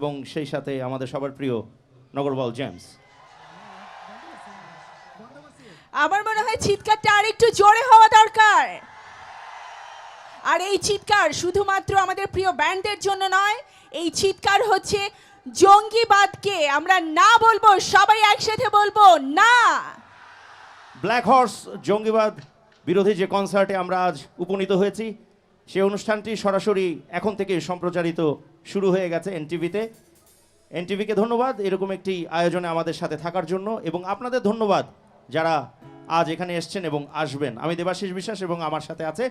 এবং সেই সাথে আমাদের সবার প্রিয় নগরবল জেমস। আমার মনে হয় চিৎকারটা আরেকটু জোরে হওয়া দরকার। আর এই চিৎকার শুধুমাত্র আমাদের প্রিয় ব্যান্ডের জন্য নয়, এই চিৎকার হচ্ছে জঙ্গিবাদকে আমরা না বলবো, সবাই একসাথে বলবো না। ব্ল্যাক হর্স জঙ্গিবাদ বিরোধী যে কনসার্টে আমরা আজ উপনীত হয়েছি, সেই অনুষ্ঠানটি সরাসরি এখন থেকে সম্প্রচারিত শুরু হয়ে গেছে এনটিভিতে। এনটিভিকে ধন্যবাদ এরকম একটি আয়োজনে আমাদের সাথে থাকার জন্য, এবং আপনাদের ধন্যবাদ যারা আজ এখানে এসছেন এবং আসবেন। আমি দেবাশিস বিশ্বাস এবং আমার সাথে আছে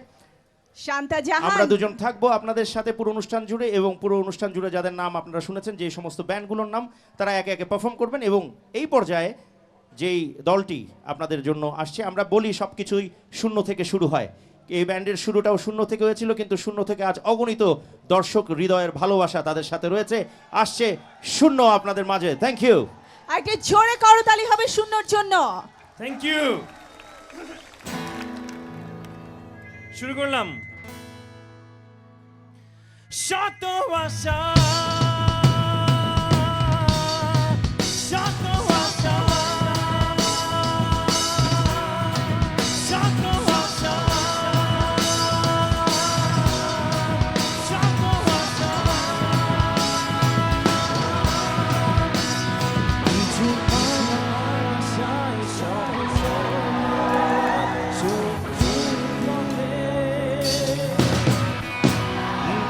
শান্তা জাহান। আমরা দুজন থাকবো আপনাদের সাথে পুরো অনুষ্ঠান জুড়ে, এবং পুরো অনুষ্ঠান জুড়ে যাদের নাম আপনারা শুনেছেন, যে সমস্ত ব্যান্ডগুলোর নাম, তারা একে একে পারফর্ম করবেন। এবং এই পর্যায়ে যেই দলটি আপনাদের জন্য আসছে, আমরা বলি সব কিছুই শূন্য থেকে শুরু হয়। এই ব্যান্ডের শুরুটাও শূন্য থেকে হয়েছিল, কিন্তু শূন্য থেকে আজ অগণিত দর্শক হৃদয়ের ভালোবাসা তাদের সাথে রয়েছে। আসছে শূন্য আপনাদের মাঝে। Thank you. আগে জোরে করতালি হবে শূন্যর জন্য। Thank you. শুরু করলাম। শত আশা শত আশা শত আশা শত আশা কিছু আশায়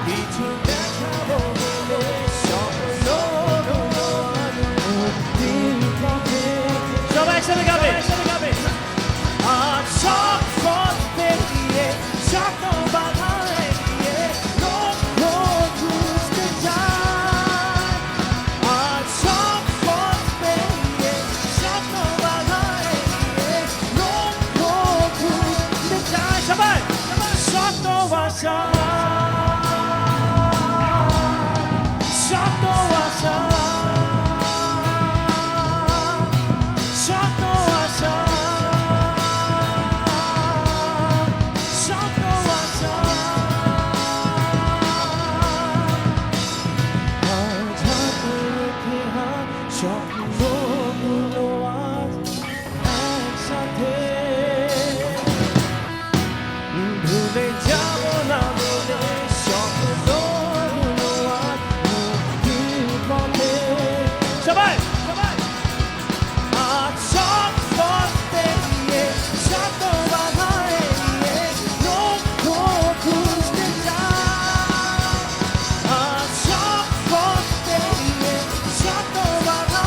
কিছু দেখাবো বলে সবাই একসাথে গাবে। আর সব পথ পেরিয়ে শত বাধা এড়িয়ে লক্ষ্য খুঁজতে যায়। আর সব পথ পেরিয়ে শত বাধা এড়িয়ে লক্ষ্য খুঁজতে যায়। সবাই শত আশা শত আশা শত আশা শত আশা আজ হাতে রেখে হাত স্বপ্নগুলো আজ একসাথে ভুলে যাব না বলে স্বপ্নগুলো আজ মুক্তির পথে। সবাই আজ সব পথ পেরিয়ে শত বাধা এড়িয়ে লক্ষ্য খুঁজতে যায়। আজ সব পথ পেরিয়ে শত বাধা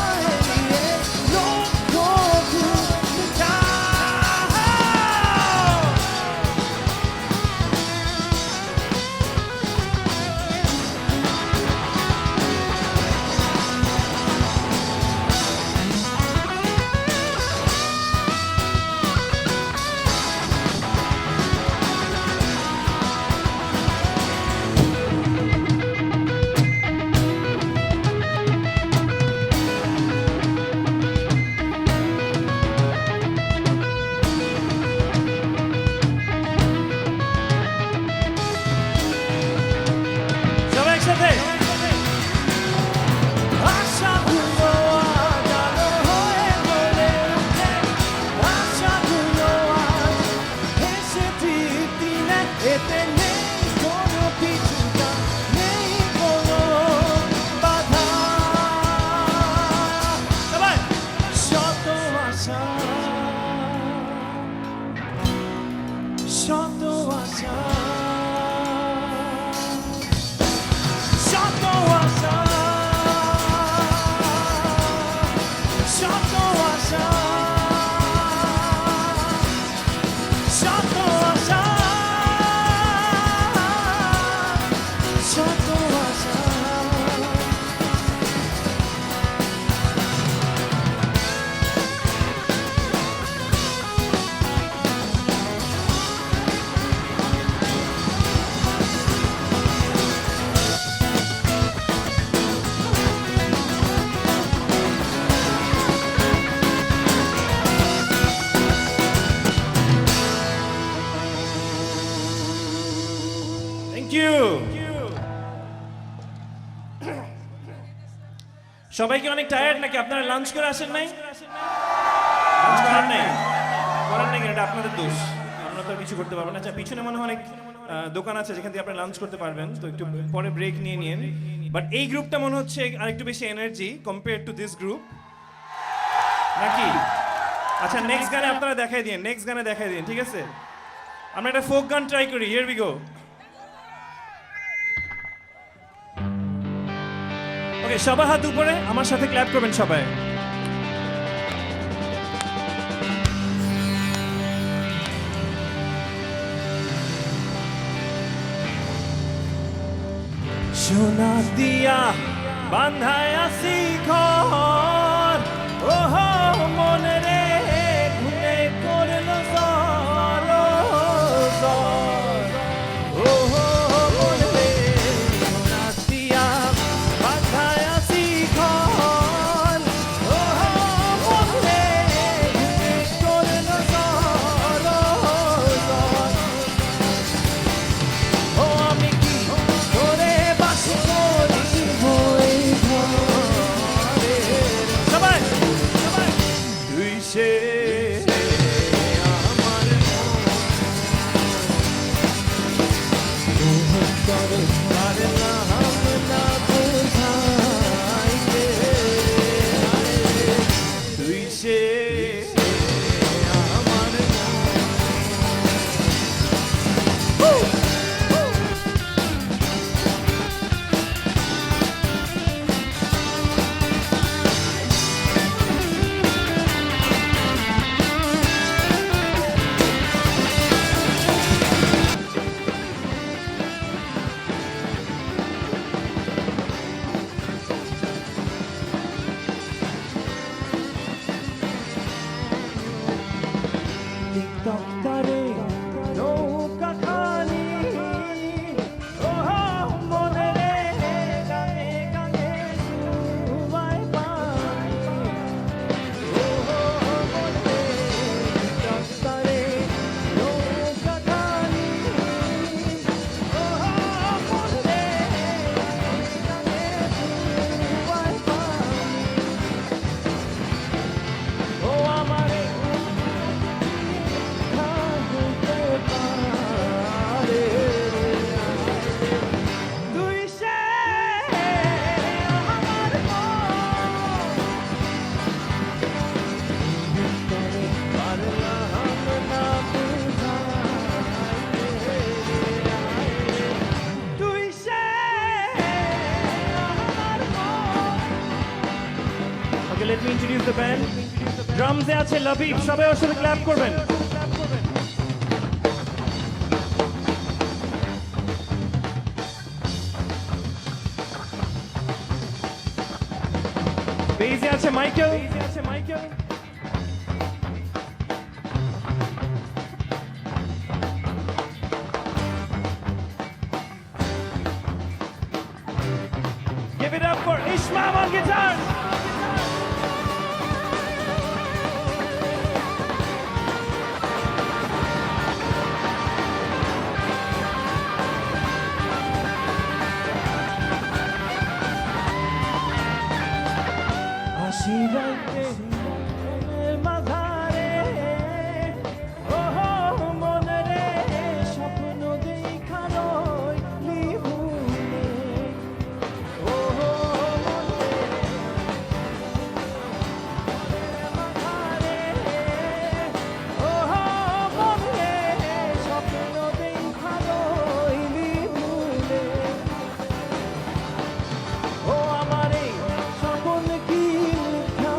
সবাই কি অনেক টায়ার্ড নাকি? আপনারা লাঞ্চ করে আসেন নাই? লাঞ্চ করেন নাই? করেন নাই কেন? এটা আপনাদের দোষ, আমরা তো আর কিছু করতে পারবো না। আচ্ছা, পিছনে মনে হয় অনেক দোকান আছে যেখান থেকে আপনারা লাঞ্চ করতে পারবেন, তো একটু পরে ব্রেক নিয়ে নিন। বাট এই গ্রুপটা মনে হচ্ছে আরেকটু বেশি energy compare to this group, নাকি? আচ্ছা, নেক্সট গানে আপনারা দেখাই দিন, নেক্সট গানে দেখাই দিন, ঠিক আছে? আমরা একটা ফোক গান ট্রাই করি। Here we go. ওকে, সবাই হাত উপরে, আমার সাথে ক্ল্যাপ করবেন সবাই। সোনা দিয়া বান্ধায় আসি ঘর, ওহ মনে রে ঘুরে করল জ্বর, ওহ মনে রে সোনা দিয়া বান্ধায় আসি ঘর, ওহ মনে রে ঘুরে করল জ্বর, ও আমি কি করে বাস করিব এই ঘরে? সবাই সবাই তুই সে আমার পারলাম না বোঝাইতে, তুই সে আমার তক্তারে নৌকা খানি, ওহ মনে রে গানে গানে ডুবাই পানি, ওহ মনে তক্তারে নৌকা খানি, ওহ মনে গানে গানে ডুবাই পানি, ও আমারে তুই সে আমার পারলাম না বুঝাইতে, তুই সে আমার okay, let me introduce the band. ড্রামসে আছে লবিব, সবাই ওর সাথে ক্ল্যাপ করবেন। বেজে আছে Michael, Give it up for Ishmael on guitar. আশিরাইতে মনের মাঝারে, ওহ মনে রে স্বপ্ন দেখা রইলি ভুলে, ওহ মনে মাঝারে, ওহ মনে স্বপ্ন দেখা রইলি ভুলে, ও আমারে স্বপ্ন কি মিথ্যা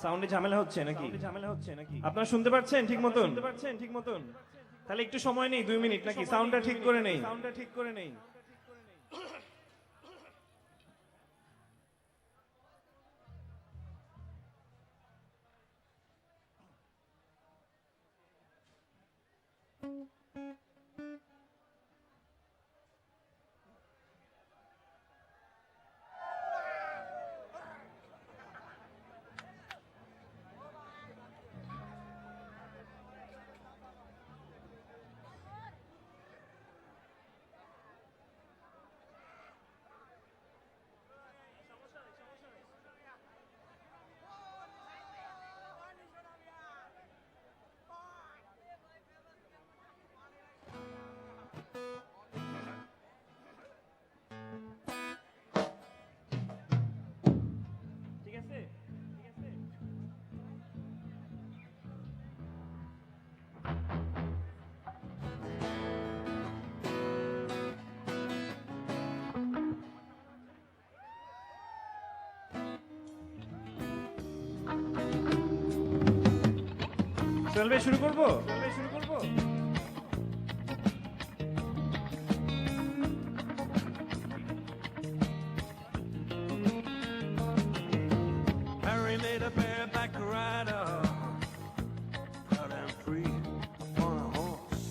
সাউন্ডে ঝামেলা হচ্ছে নাকি? আপনারা শুনতে পাচ্ছেন ঠিক মতন? তাহলে একটু সময় নেই, 2 মিনিট নাকি? সাউন্ডটা ঠিক করে নেই। ঠিক আছে? চলবে, শুরু করব? Harry made a bareback rider, proud and free upon a horse.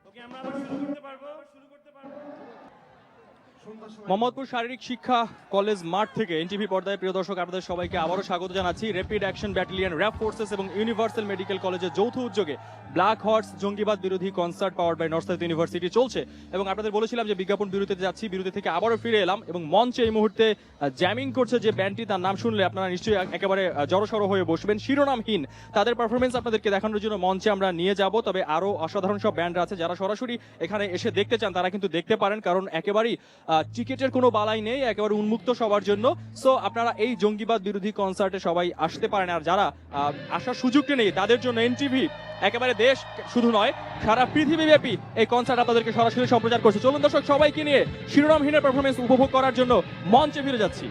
ওকে, আমরা আবার শুরু করতে পারবো? মোহাম্মদপুর শারীরিক শিক্ষা কলেজ মাঠ থেকে এনটিভি পর্দায় প্রিয় দর্শক আপনাদের সবাইকে আবারও স্বাগত জানাচ্ছি। Rapid Action Battalion, RAB forces এবং ইউনিভার্সাল মেডিকেল কলেজের যৌথ উদ্যোগে ব্ল্যাক হর্স জঙ্গিবাদ বিরোধী concert powered by North South University চলছে এবং আপনাদের বলেছিলাম যে বিজ্ঞাপন বিরতিতে যাচ্ছি, বিরতি থেকে আবারও ফিরে এলাম এবং মঞ্চে এই মুহূর্তে জ্যামিং করছে যে ব্যান্ডটি, তার নাম শুনলে আপনারা নিশ্চয়ই একেবারে জড়সড় হয়ে বসবেন। শিরোনামহীন তাদের পারফরমেন্স আপনাদেরকে দেখানোর জন্য মঞ্চে আমরা নিয়ে যাব, তবে আরও অসাধারণ সব ব্যান্ড আছে যারা সরাসরি এখানে এসে দেখতে চান তারা কিন্তু দেখতে পারেন, কারণ একেবারেই টিকেটের কোনো বালাই নেই, একেবারে উন্মুক্ত সবার জন্য। সো আপনারা এই জঙ্গিবাদ বিরোধী কনসার্টে সবাই আসতে পারেন, আর যারা আসার সুযোগটা নেই তাদের জন্য এনটিভি একেবারে দেশ শুধু নয় সারা পৃথিবীব্যাপী এই কনসার্ট আপনাদেরকে সরাসরি সম্প্রচার করছে। চলুন দর্শক, সবাইকে নিয়ে শিরোনামহীনের পারফরমেন্স উপভোগ করার জন্য মঞ্চে ফিরে যাচ্ছি।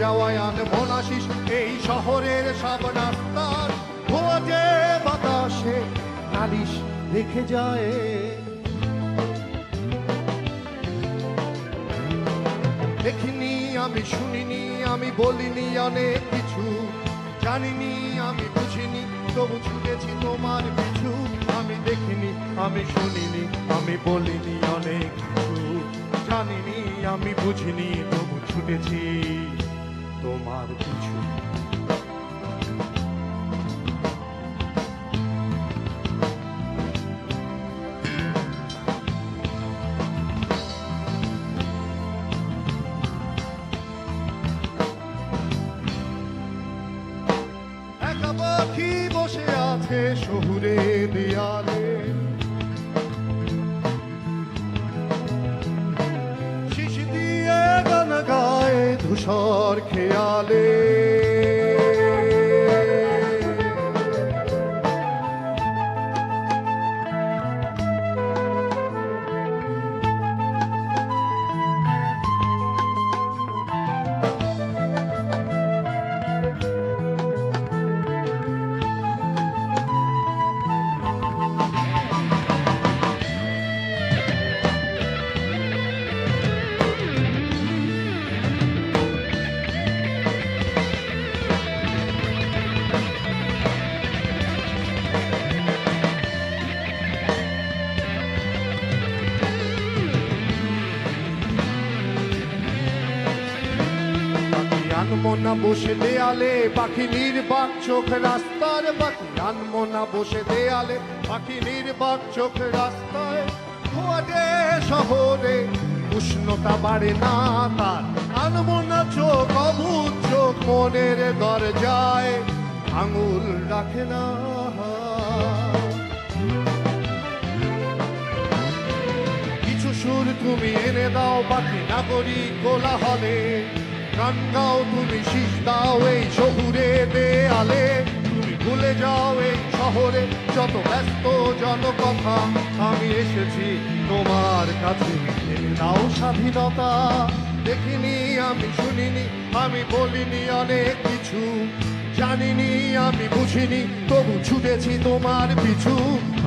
যাওয়ায় আনবো না শিস এই শহরের সব রাস্তার খোঁজে বাতাসে নালিশ রেখে যায়। দেখিনি আমি শুনিনি আমি বলিনি অনেক কিছু, জানিনি আমি বুঝিনি তবু ছুটেছি তোমার পিছু। আমি দেখিনি আমি শুনিনি আমি বলিনি অনেক কিছু, জানিনি আমি বুঝিনি তবু ছুটেছি তোমার পিছু। একা পাখি বসে আছে শহুরে দেয়ালে, শিশ দিয়ে গান গায় ধূসর খেয়ালে। আনবো না বসে দেয়ালে পাখি নির্বাক চোখ রাস্তার, পাখি আনবো না বসে দেয়ালে পাখি নির্বাক চোখ রাস্তায়। খোয়াটে শহরে উষ্ণতা বাড়ে না তার, আনবো না চোখ অবুধ চোখ মনের দরজায় আঙুল রাখে না। কিছু সুর তুমি এনে দাও পাখি নাগরিক কোলাহলে, গান গাও তুমি শীষ দাও এই শহুরে দেয়ালে। তুমি ভুলে যাও এই শহরে যত ব্যস্ত জনকথা, আমি এসেছি তোমার কাছে এনে দাও স্বাধীনতা। দেখিনি আমি শুনিনি আমি বলিনি অনেক কিছু, জানিনি আমি বুঝিনি তবু ছুটেছি তোমার পিছু।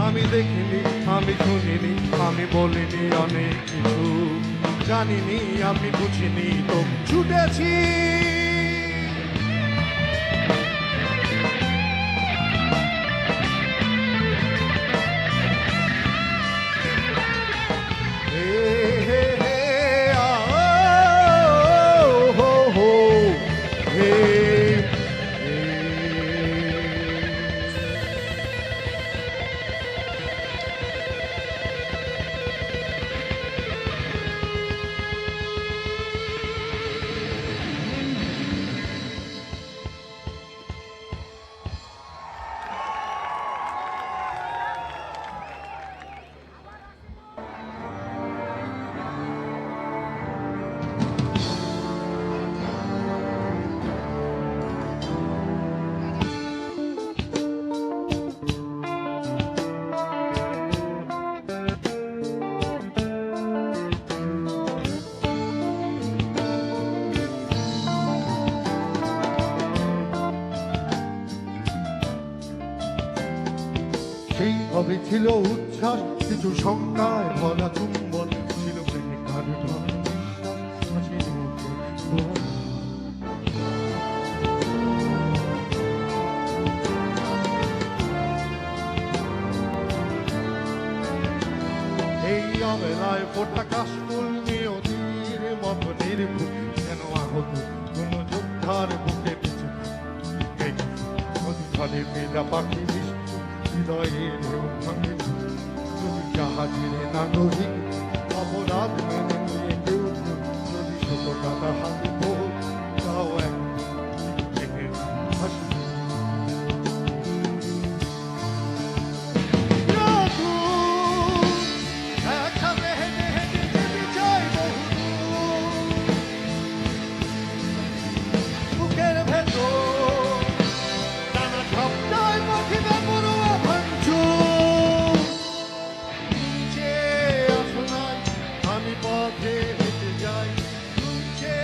আমি দেখিনি আমি শুনিনি আমি বলিনি অনেক কিছু, জানিনি আমি বুঝিনি তবু ছুটেছি। হে হে হে আ হো হো হে হে। সেই কবে ছিল উচ্ছ্বাস কিছু শঙ্কায় ভরা চুম্বন ছিল প্রেমে কারো হাসির মুখে ধোঁয়া। এই অবেলায় ফোটা কাশফুল নিয়তির মতো নির্ভুল যেন আহত কোন যোদ্ধার বুকে পিছু। এই অধিকারে মেলা পাখি হৃদয়ের ঢেউ ভাঙে, যদি জাহাজের নাগরিক অপরাধ মেনে নিয়ে কেউ যদি শতকাটা হাসব তাও এক হাসি। একসাথে হেঁটে হেঁটে যেতে চাই বহুদূর, বুকের ভেতর টানা ঝাপটায় পাখিদের পড়ুয়া ভাঙচুর। নিচে আসো নাই আমি পথে হেঁটে যাই, নিচে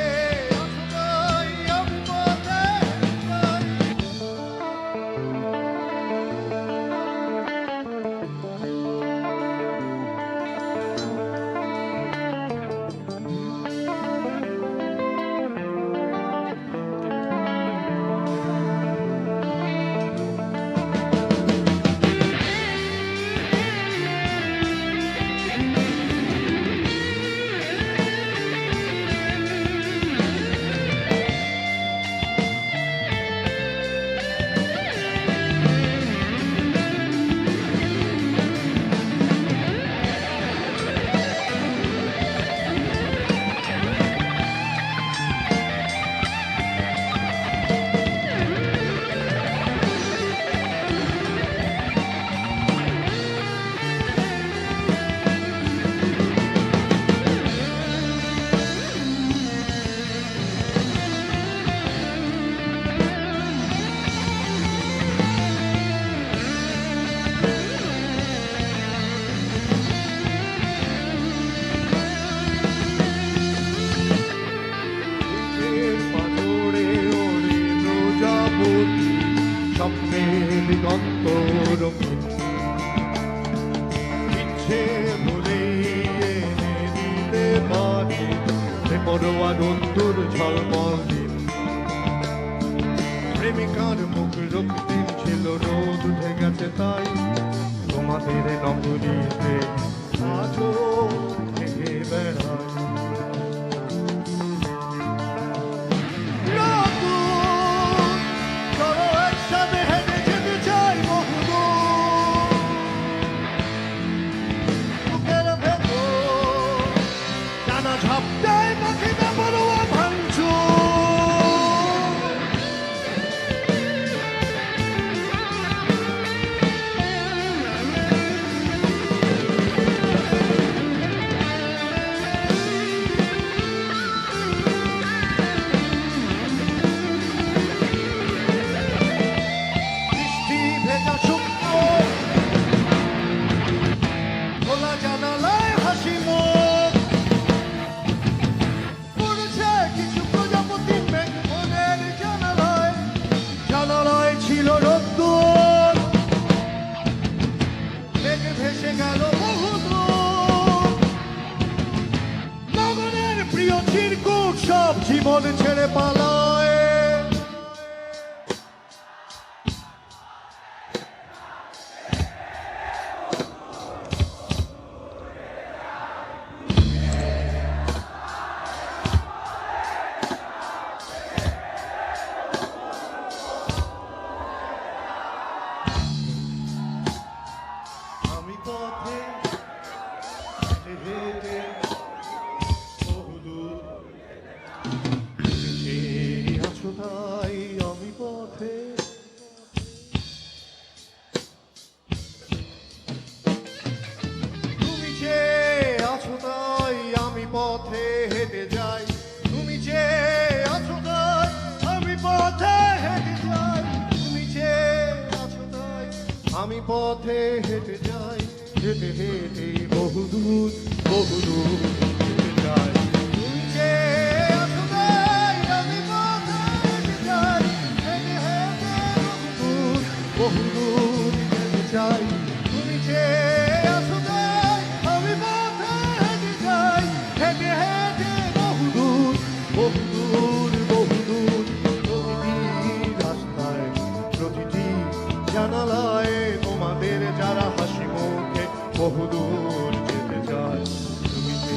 বেপরোয়া রোদ্দুর ঝলমল দিন, প্রেমিকার মুখ রক্তিম ছিল, রোদ উঠে গেছে তাই তোমাদের নগরীতে আজও থেকে বেড়ায়। রোদ্দুর, চলো একসাথে হেঁটে যেতে চাই বহুদূর, বুকের ভেতর টানা ঝাঁপ দেয় পাখি বেপরোয়া ভাঙচুর। বৃষ্টি ভেজা শুকনো খোলা জানালায় হাসি মুখ, পড়েছে কিছু প্রজাপতি মেঘ মনের জানালায়, জানালায় ছিল রোদ্দুর, মেঘ ভেসে গেল বহুদূর, নগরের প্রিয় চিরকুট সব জীবন ছেড়ে পালায়। আমি পথে হেঁটে হেঁটে বহুদূর, সেই আছো তাই আমি পথে, তুমি যে আছো তাই আমি পথে হেঁটে যাই, তুমি যে আছো তাই আমি পথে হেঁটে যাই, তুমি যে আছো তাই আমি পথে হেঁটে যাই, হেঁটে হেঁটে বহুদূর বহুদূর হেঁটে যাই, তুমি যে আছো তাই আমি পথে হেঁটে যাই, হেঁটে হেঁটে বহুদূর বহুদূর হেঁটে যাই, তুমি যে আছো তাই আমি পথে হেঁটে যাই, হেঁটে হেঁটে বহুদূর বহুদূর বহুদূর, প্রতিটি রাস্তায় প্রতিটি জানালায় তোমাদের যারা হাসি মুখে বহুদূর যেতে চায়, তুমি যে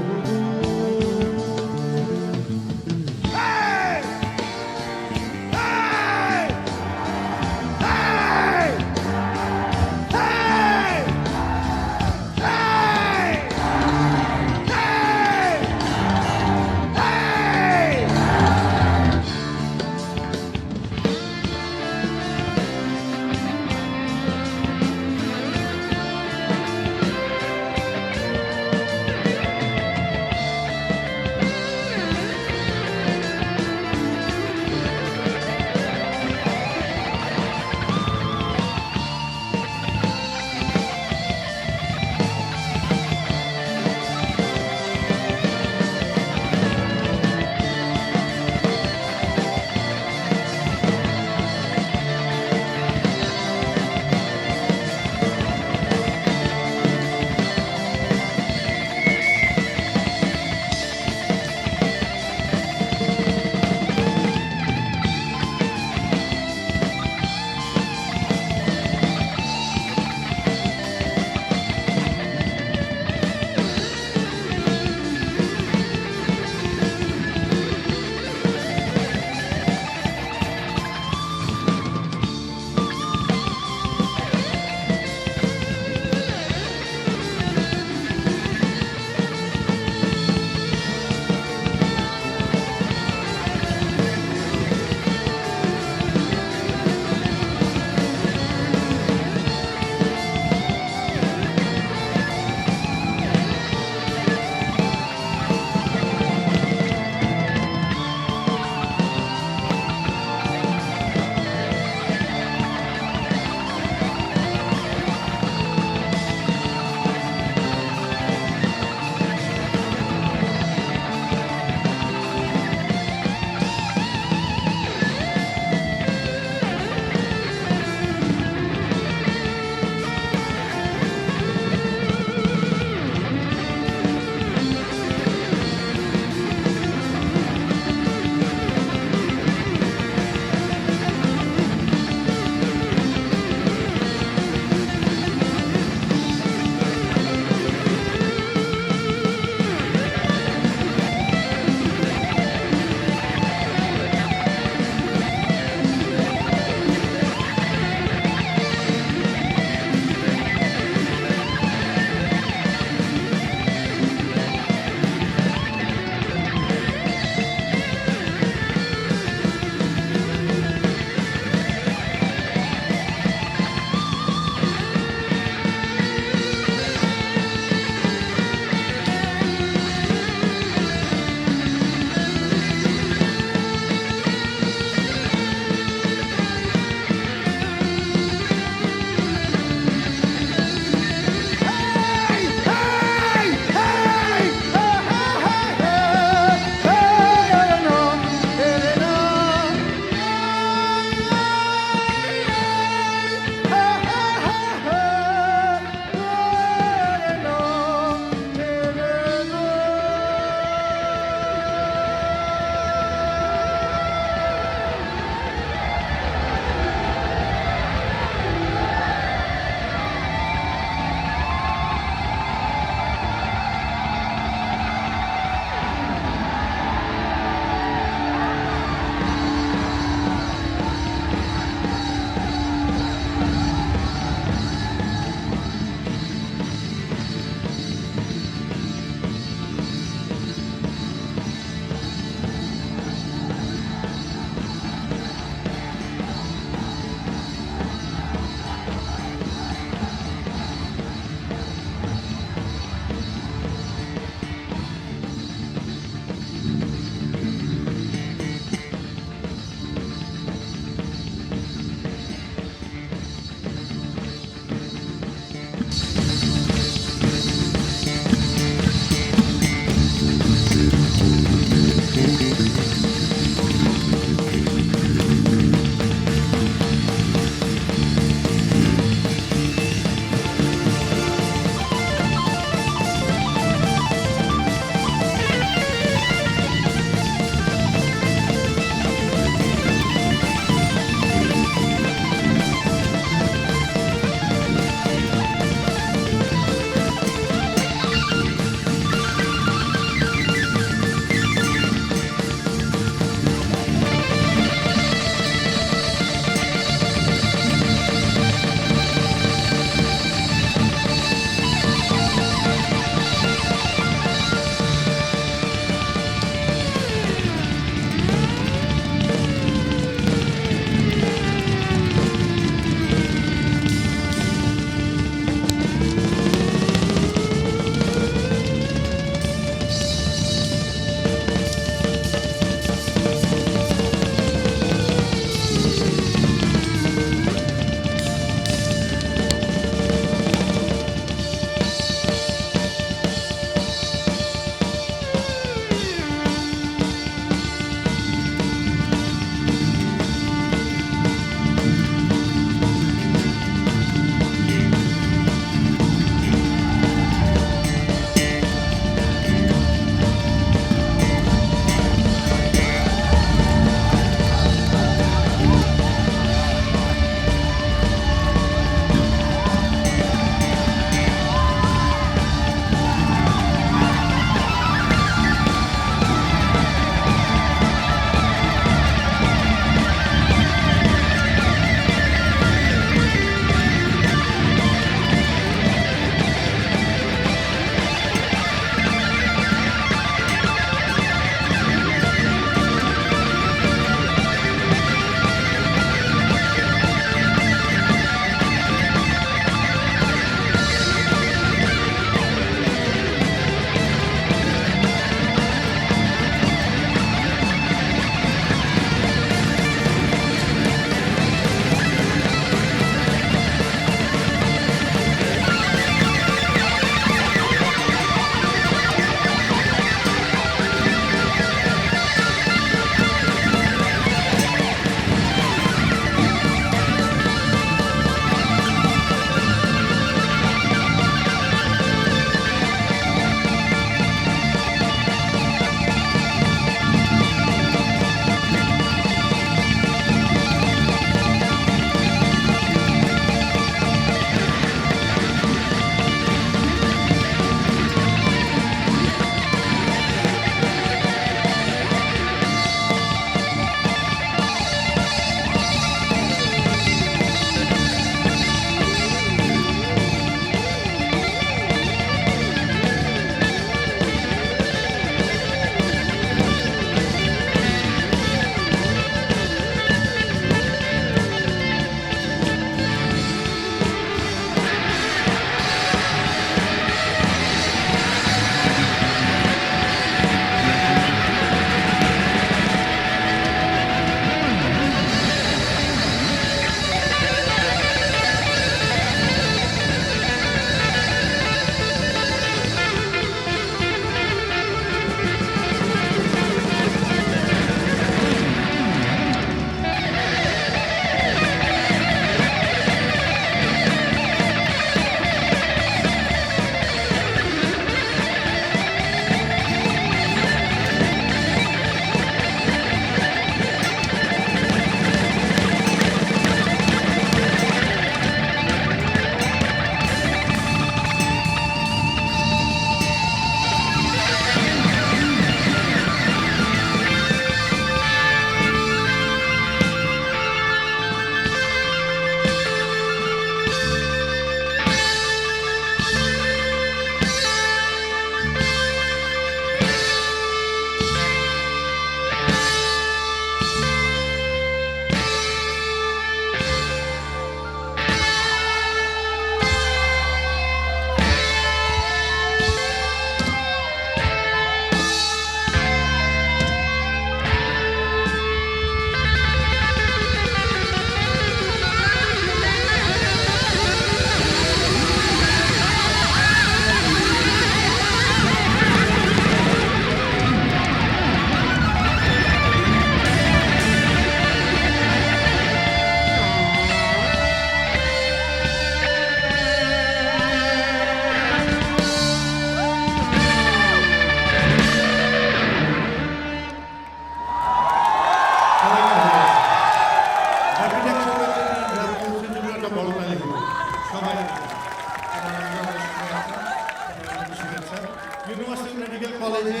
কলেজে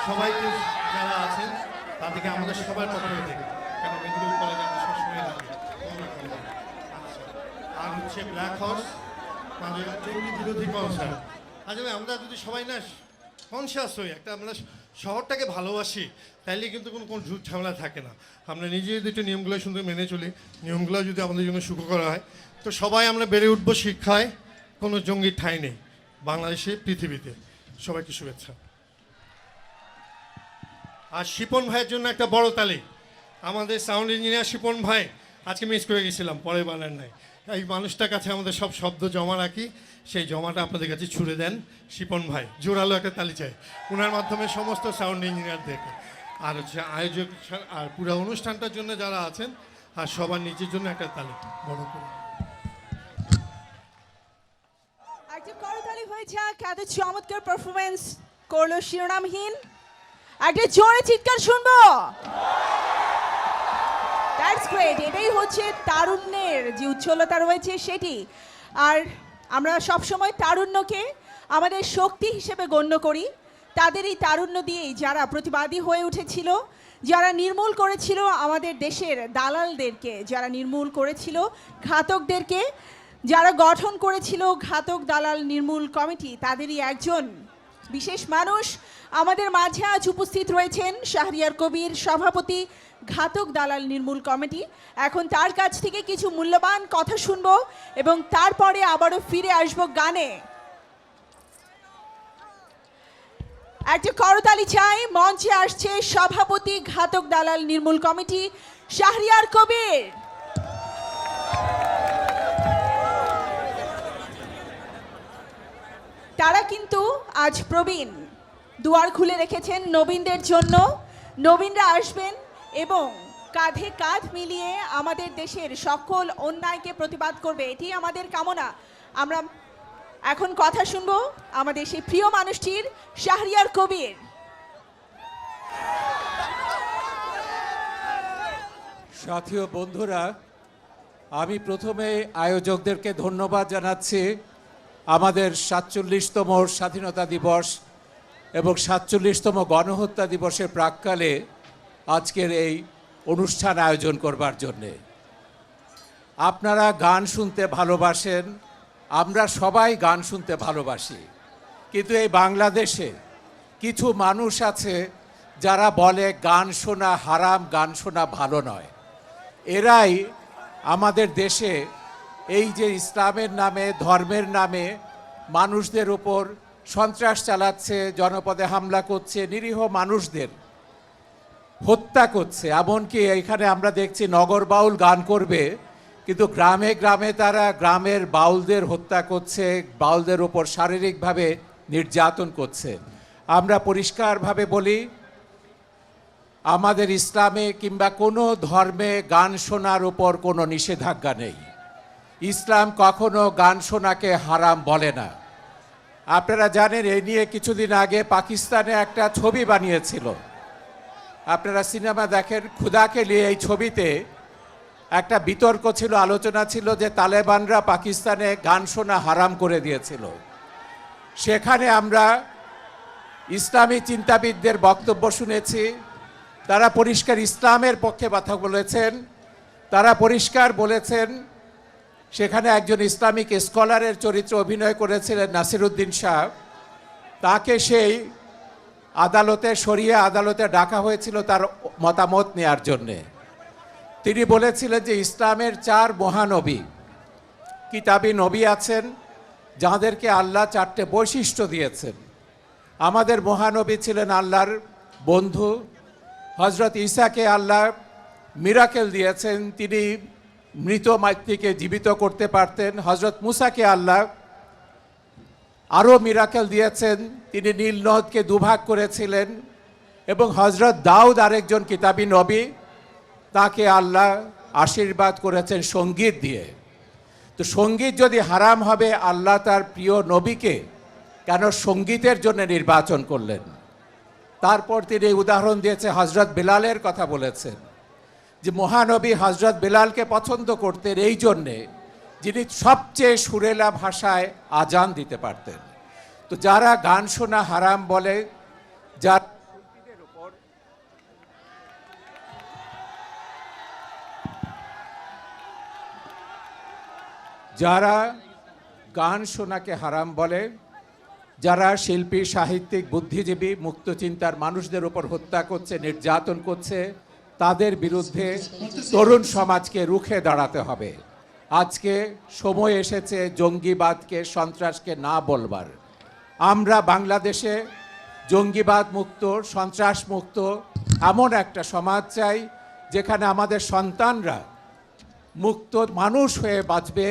সবাইকে যারা আছেন তাদেরকে আমাদের সবার পক্ষ থেকে, কারণ মেডিকেল কলেজে আমরা সবসময় লাগে। আচ্ছা, আর হচ্ছে ব্ল্যাক হর্স মানে জঙ্গি বিরোধী কনসার্ট। আসলে আমরা যদি সবাই না কনসিয়াস হই, একটা আমরা শহরটাকে ভালোবাসি, তাইলে কিন্তু কোনো ঝুট ঝামেলা থাকে না। আমরা নিজে যদি একটু নিয়মগুলো সুন্দর মেনে চলি, নিয়মগুলো যদি আমাদের জন্য সুখকর হয়, তো সবাই আমরা বেড়ে উঠবো শিক্ষায়, কোনো জঙ্গির ঠাঁই নেই বাংলাদেশে, পৃথিবীতে। সবাইকে শুভেচ্ছা। আর শিপন ভাইয়ের জন্য একটা বড় তালি। আমাদের সাউন্ড ইঞ্জিনিয়ার শিপন ভাই আজকে মিস করে গেছিলাম, পরে বানার নাই। এই মানুষটার কাছে আমাদের সব শব্দ জমা রাখি, সেই জমাটা আপনাদের কাছে ছুড়ে দেন শিপন ভাই। জোরালো একটা তালি চাই ওনার মাধ্যমে সমস্ত সাউন্ড ইঞ্জিনিয়ারদেরকে। আর হচ্ছে আয়োজক আর পুরো অনুষ্ঠানটার জন্য যারা আছেন, আর সবার নিচের জন্য একটা তালি বড় করে। একটা করতালি হয়ে যাক, এত চমৎকার পারফরমেন্স করলো শিরোনামহীন। একটা জোরে চিৎকার শুনবো। That's great. এটাই হচ্ছে তারুণ্যের যে উচ্ছলতা রয়েছে সেটি। আর আমরা সবসময় তারুণ্যকে আমাদের শক্তি হিসেবে গণ্য করি। তাদের এই তারুণ্য দিয়েই যারা প্রতিবাদী হয়ে উঠেছিল, যারা নির্মূল করেছিল আমাদের দেশের দালালদেরকে, যারা নির্মূল করেছিল ঘাতকদেরকে, যারা গঠন করেছিল ঘাতক দালাল নির্মূল কমিটি, তাদেরই একজন বিশেষ মানুষ আমাদের মাঝে আজ উপস্থিত রয়েছেন, শাহরিয়ার কবির, সভাপতি ঘাতক দালাল নির্মূল কমিটি। এখন তার কাছ থেকে কিছু মূল্যবান কথা শুনবো এবং তারপরে আবারও ফিরে আসবো গানে। একটা করতালি চাই। মঞ্চে আসছে সভাপতি ঘাতক দালাল নির্মূল কমিটি শাহরিয়ার কবির। তারা কিন্তু আজ প্রবীণ, দুয়ার খুলে রেখেছেন নবীনদের জন্য। নবীনরা আসবেন এবং কাঁধে কাঁধ মিলিয়ে আমাদের দেশের সকল অন্যায়কে প্রতিবাদ করবে, এটি আমাদের কামনা। আমরা এখন কথা শুনবো আমাদের সেই প্রিয় মানুষটির, শাহরিয়ার কবির। সাথী ও বন্ধুরা, আমি প্রথমে আয়োজকদেরকে ধন্যবাদ জানাচ্ছি। আমাদের 47তম স্বাধীনতা দিবস এবং 47তম গণহত্যা দিবসের প্রাক্কালে আজকের এই অনুষ্ঠান আয়োজন করবার জন্যে। আপনারা গান শুনতে ভালোবাসেন, আমরা সবাই গান শুনতে ভালোবাসি, কিন্তু এই বাংলাদেশে কিছু মানুষ আছে যারা বলে গান শোনা হারাম, গান শোনা ভালো নয়। এরাই আমাদের দেশে এই যে ইসলামের নামে, ধর্মের নামে মানুষদের উপর সন্ত্রাস চালাচ্ছে, জনপদে হামলা করছে, নিরীহ মানুষদের হত্যা করছে। এমনকি এখানে আমরা দেখছি নগর বাউল গান করবে, কিন্তু গ্রামে গ্রামে তারা গ্রামের বাউলদের হত্যা করছে, বাউলদের উপর শারীরিকভাবে নির্যাতন করছে। আমরা পরিষ্কারভাবে বলি, আমাদের ইসলামে কিংবা কোনো ধর্মে গান শোনার উপর কোনো নিষেধাজ্ঞা নেই। ইসলাম কখনো গান শোনাকে হারাম বলে না। আপনারা জানেন, এই নিয়ে কিছুদিন আগে পাকিস্তানে একটা ছবি বানিয়েছিল। আপনারা সিনেমা দেখেন, খুদাকে নিয়ে এই ছবিতে একটা বিতর্ক ছিল, আলোচনা ছিল যে তালেবানরা পাকিস্তানে গান শোনা হারাম করে দিয়েছিল। সেখানে আমরা ইসলামী চিন্তাবিদদের বক্তব্য শুনেছি। তারা পরিষ্কার ইসলামের পক্ষে কথা বলেছেন। তারা পরিষ্কার বলেছেন, সেখানে একজন ইসলামিক স্কলারের চরিত্রে অভিনয় করেছিলেন নাসিরুদ্দিন সাহেব, তাকে সেই আদালতে, শরিয়া আদালতে ডাকা হয়েছিল তার মতামত নেয়ার জন্যে। তিনি বলেছিলেন যে ইসলামের 4 মহানবী, কিতাবী নবী আছেন যাদেরকে আল্লাহ 4টে বৈশিষ্ট্য দিয়েছেন। আমাদের মহানবী ছিলেন আল্লাহর বন্ধু। হজরত ঈসাকে আল্লাহ মিরাকেল দিয়েছেন, তিনি মৃত ব্যক্তিকে জীবিত করতে পারতেন। হজরত মুসাকে আল্লাহ আরও মিরাকেল দিয়েছেন, তিনি নীল নদকে দুভাগ করেছিলেন। এবং হজরত দাউদ আরেকজন কিতাবী নবী, তাকে আল্লাহ আশীর্বাদ করেছেন সঙ্গীত দিয়ে। তো সঙ্গীত যদি হারাম হবে, আল্লাহ তার প্রিয় নবীকে কেন সঙ্গীতের জন্য নির্বাচন করলেন? তারপর তিনি উদাহরণ দিয়েছে, হজরত বেলালের কথা বলেছেন যে মহানবী হজরত বেলালকে পছন্দ করতেন এই জন্যে যিনি সবচেয়ে সুরেলা ভাষায় আজান দিতে পারতেন। তো যারা গান শোনা হারাম বলে, যার যারা গান শোনাকে হারাম বলে, যারা শিল্পী, সাহিত্যিক, বুদ্ধিজীবী, মুক্তচিন্তার মানুষদের উপর হত্যা করছে, নির্যাতন করছে, তাদের বিরুদ্ধে তরুণ সমাজকে রুখে দাঁড়াতে হবে। আজকে সময় এসেছে জঙ্গিবাদকে, সন্ত্রাসকে না বলবার। আমরা বাংলাদেশে জঙ্গিবাদ মুক্ত, সন্ত্রাস মুক্ত এমন একটা সমাজ চাই যেখানে আমাদের সন্তানরা মুক্ত মানুষ হয়ে বাঁচবে,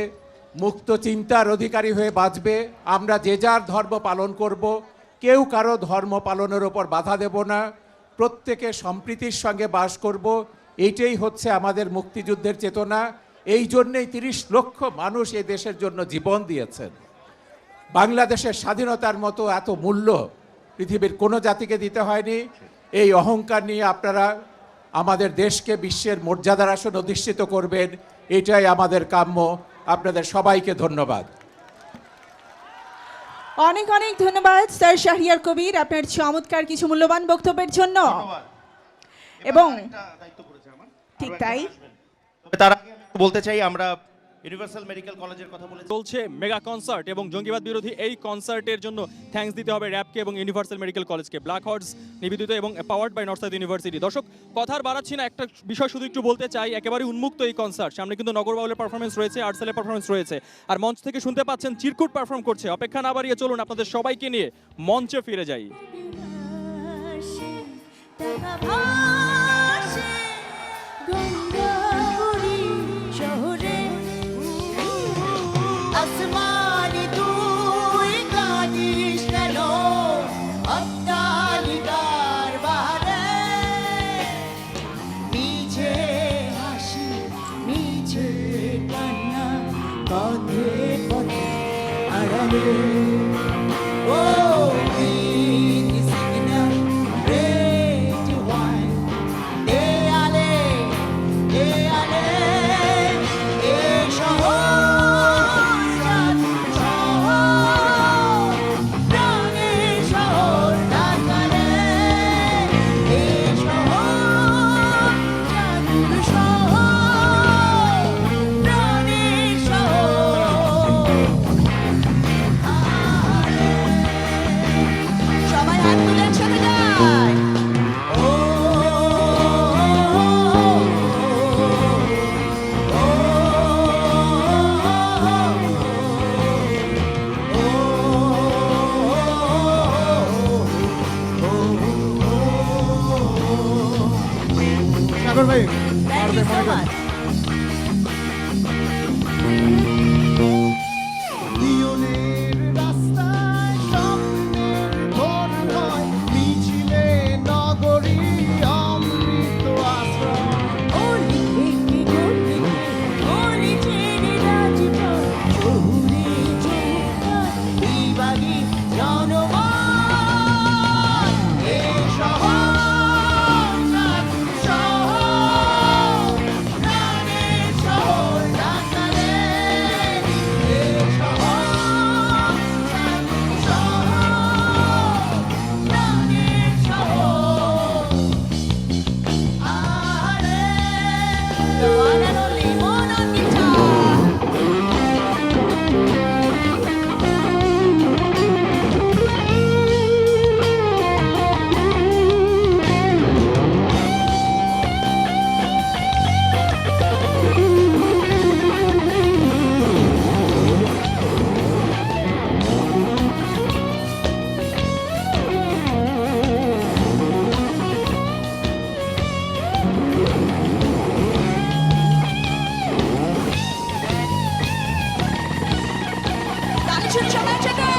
মুক্ত চিন্তার অধিকারী হয়ে বাঁচবে। আমরা যে যার ধর্ম পালন করব, কেউ কারো ধর্ম পালনের ওপর বাধা দেব না, প্রত্যেকে সম্প্রীতির সঙ্গে বাস করব। এইটাই হচ্ছে আমাদের মুক্তিযুদ্ধের চেতনা। এই জন্যেই 30 লক্ষ মানুষ এই দেশের জন্য জীবন দিয়েছেন। বাংলাদেশের স্বাধীনতার মতো এত মূল্য পৃথিবীর কোনো জাতিকে দিতে হয়নি। এই অহংকার নিয়ে আপনারা আমাদের দেশকে বিশ্বের মর্যাদার আসনে অধিষ্ঠিত করবেন, এটাই আমাদের কাম্য। আপনাদের সবাইকে ধন্যবাদ। অনেক অনেক ধন্যবাদ স্যার শাহরিয়ার কবির আপনার চমৎকার কিছু মূল্যবান বক্তব্যের জন্য। এবং ঠিক তাই, তার আগে আমি বলতে চাই, আমরা ইউনিভার্সাল মেডিকেল কলেজের কথা বলেছি। চলছে মেগা কনসার্ট এবং জঙ্গিবাদ বিরোধী এই কনসার্টের জন্য থ্যাঙ্কস দিতে হবে র্যাবকে এবং ইউনিভার্সাল মেডিকেল কলেজকে। ব্ল্যাক হর্স নিবেদিত এবং powered by North South University. দর্শক, কথা আর বাড়াচ্ছি না, একটা বিষয় শুধু একটু বলতে চাই। একেবারে উন্মুক্ত এই কনসার্ট, সামনে কিন্তু নগর বাউলের পারফরমেন্স রয়েছে, আর্টসেলের পারফরমেন্স রয়েছে, আর মঞ্চ থেকে শুনতে পাচ্ছেন চিরকুট পারফর্ম করছে। অপেক্ষা না বাড়িয়ে চলুন আপনাদের সবাইকে নিয়ে মঞ্চে ফিরে যাই। আসমানি তুই কাঁদিস কেন অট্টালিকার বাহারে, মিছে হাসি মিছে কান্না পথে পথে আড়ালে। ও সিগন্যাল রেড ওয়াইন দেয়ালে দেয়ালে এ শহর সবাই হাত তুলে একসাথে যায়। সাগর ভাই Thank you so much. জীবনের রাস্তায় স্বপ্নের ভোর হয়, মিছিলে নগরী অমৃত আশ্রয়। Only ছেড়ে রাজপথ শহুরে চৌকাঠ বিভাগী জনগণ এ শহর শহর প্রাণের শহর ঢাকারে, এ শহর শহর প্রাণের শহর। আরে the one and only Mono Guitar. তাহলে শুনি সবাই একসাথে।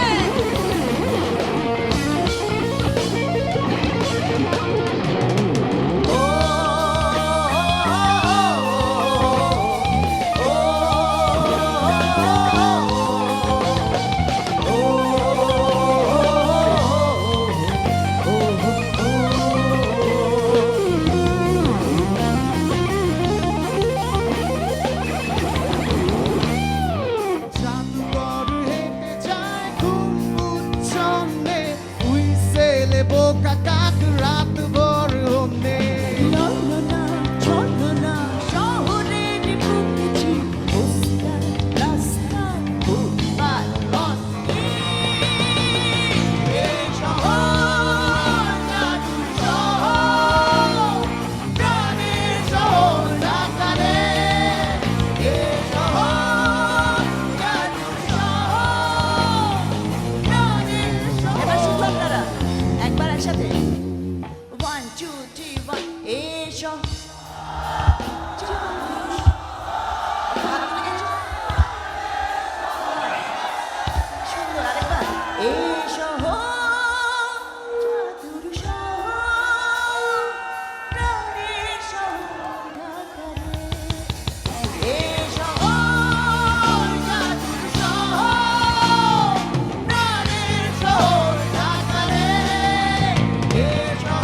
জাদুঘর হেঁটে যায় খুব উচ্ছন্নে, হুইসেলে বোকা কাক 2, 3, 1 এসো সুন্দর আরেকবার এসো জাদুর শহর প্রাণের শহর ঢাকারে এসো জাদুর শহর প্রাণের শহর ঢাকারে এসো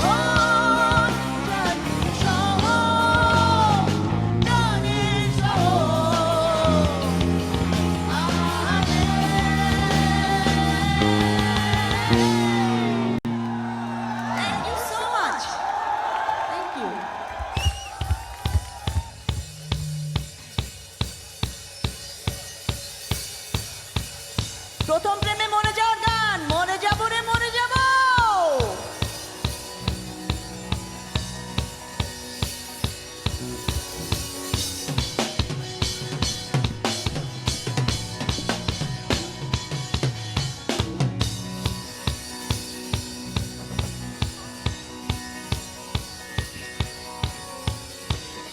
জাদুর শহর প্রাণের শহর Thank you so much. Thank you. প্রথম প্রেমে মরে যাওয়ার গান মরে যাবো রে মরে যাবো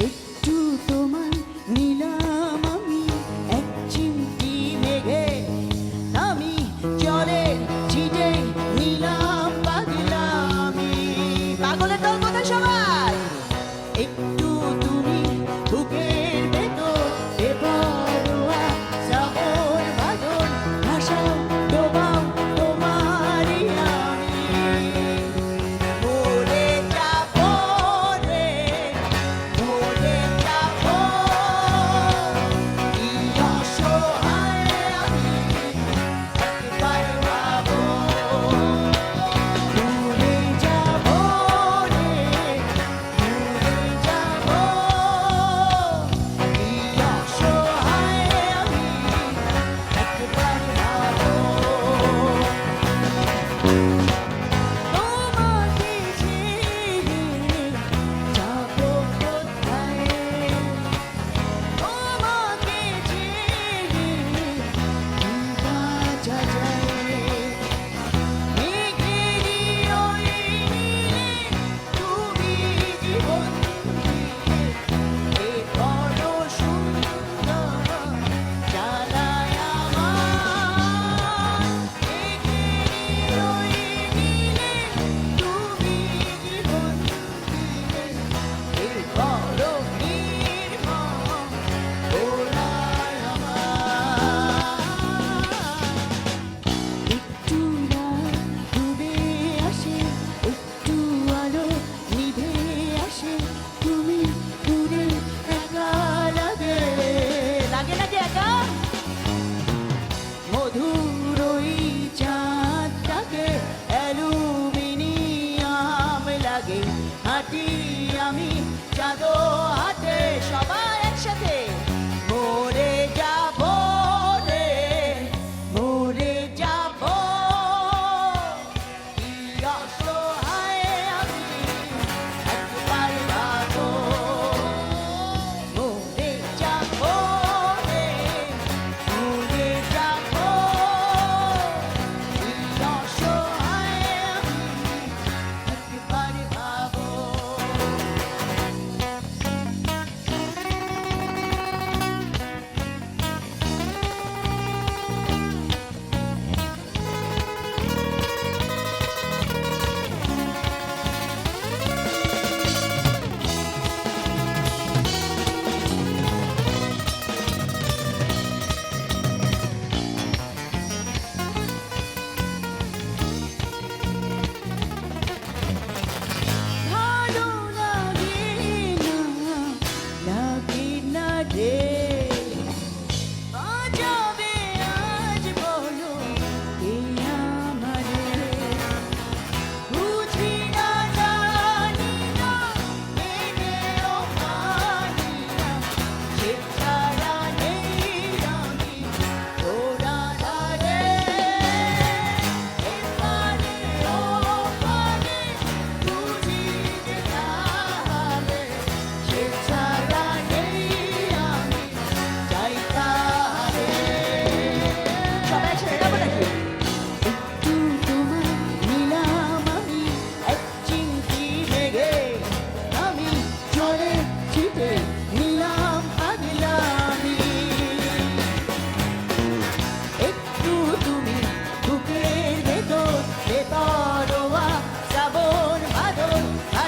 একটু তোমার নিলাম আমি এক চিমটি মেঘে আমি জলের ছিটে নিলাম পাগলামি পাগলের দল কোথায় সবাই একটু তুমি বুকের ভেতর বেপরোয়া শ্রাবণ ভাদর ভাষাও ডোবাও তোমারই আমি মরে যাবো রে মরে যাবো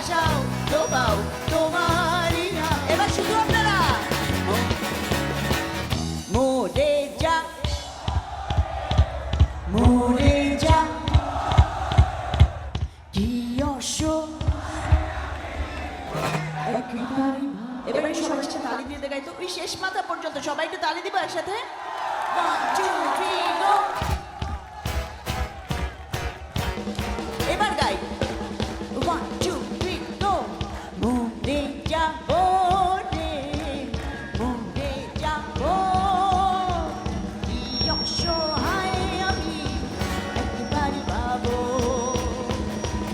ভাসাও ডোবাও তোমারই নাম। এবার শুধু আপনারা মোরে যা মোরে যা কি এবারে সবাই একটু তালি দিয়ে দেখাই তো ওই শেষ মাথা পর্যন্ত সবাই একটু তালি দিব একসাথে 1 2 3 গো এবার গাই 1 2 3 গো মোরে যাবো রে মোরে যাবো কি অসহায় আমি একবার ভাবো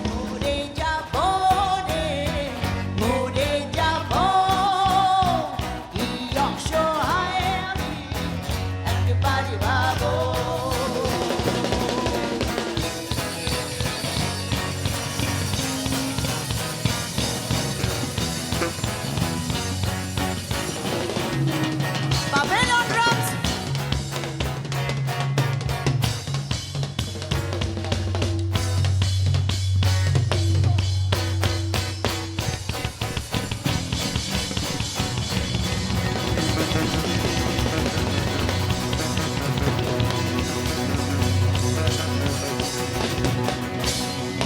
মোরে যাবো রে মোরে যাবো কি অসহায় আমি একবার ভাবো Pavel on drums.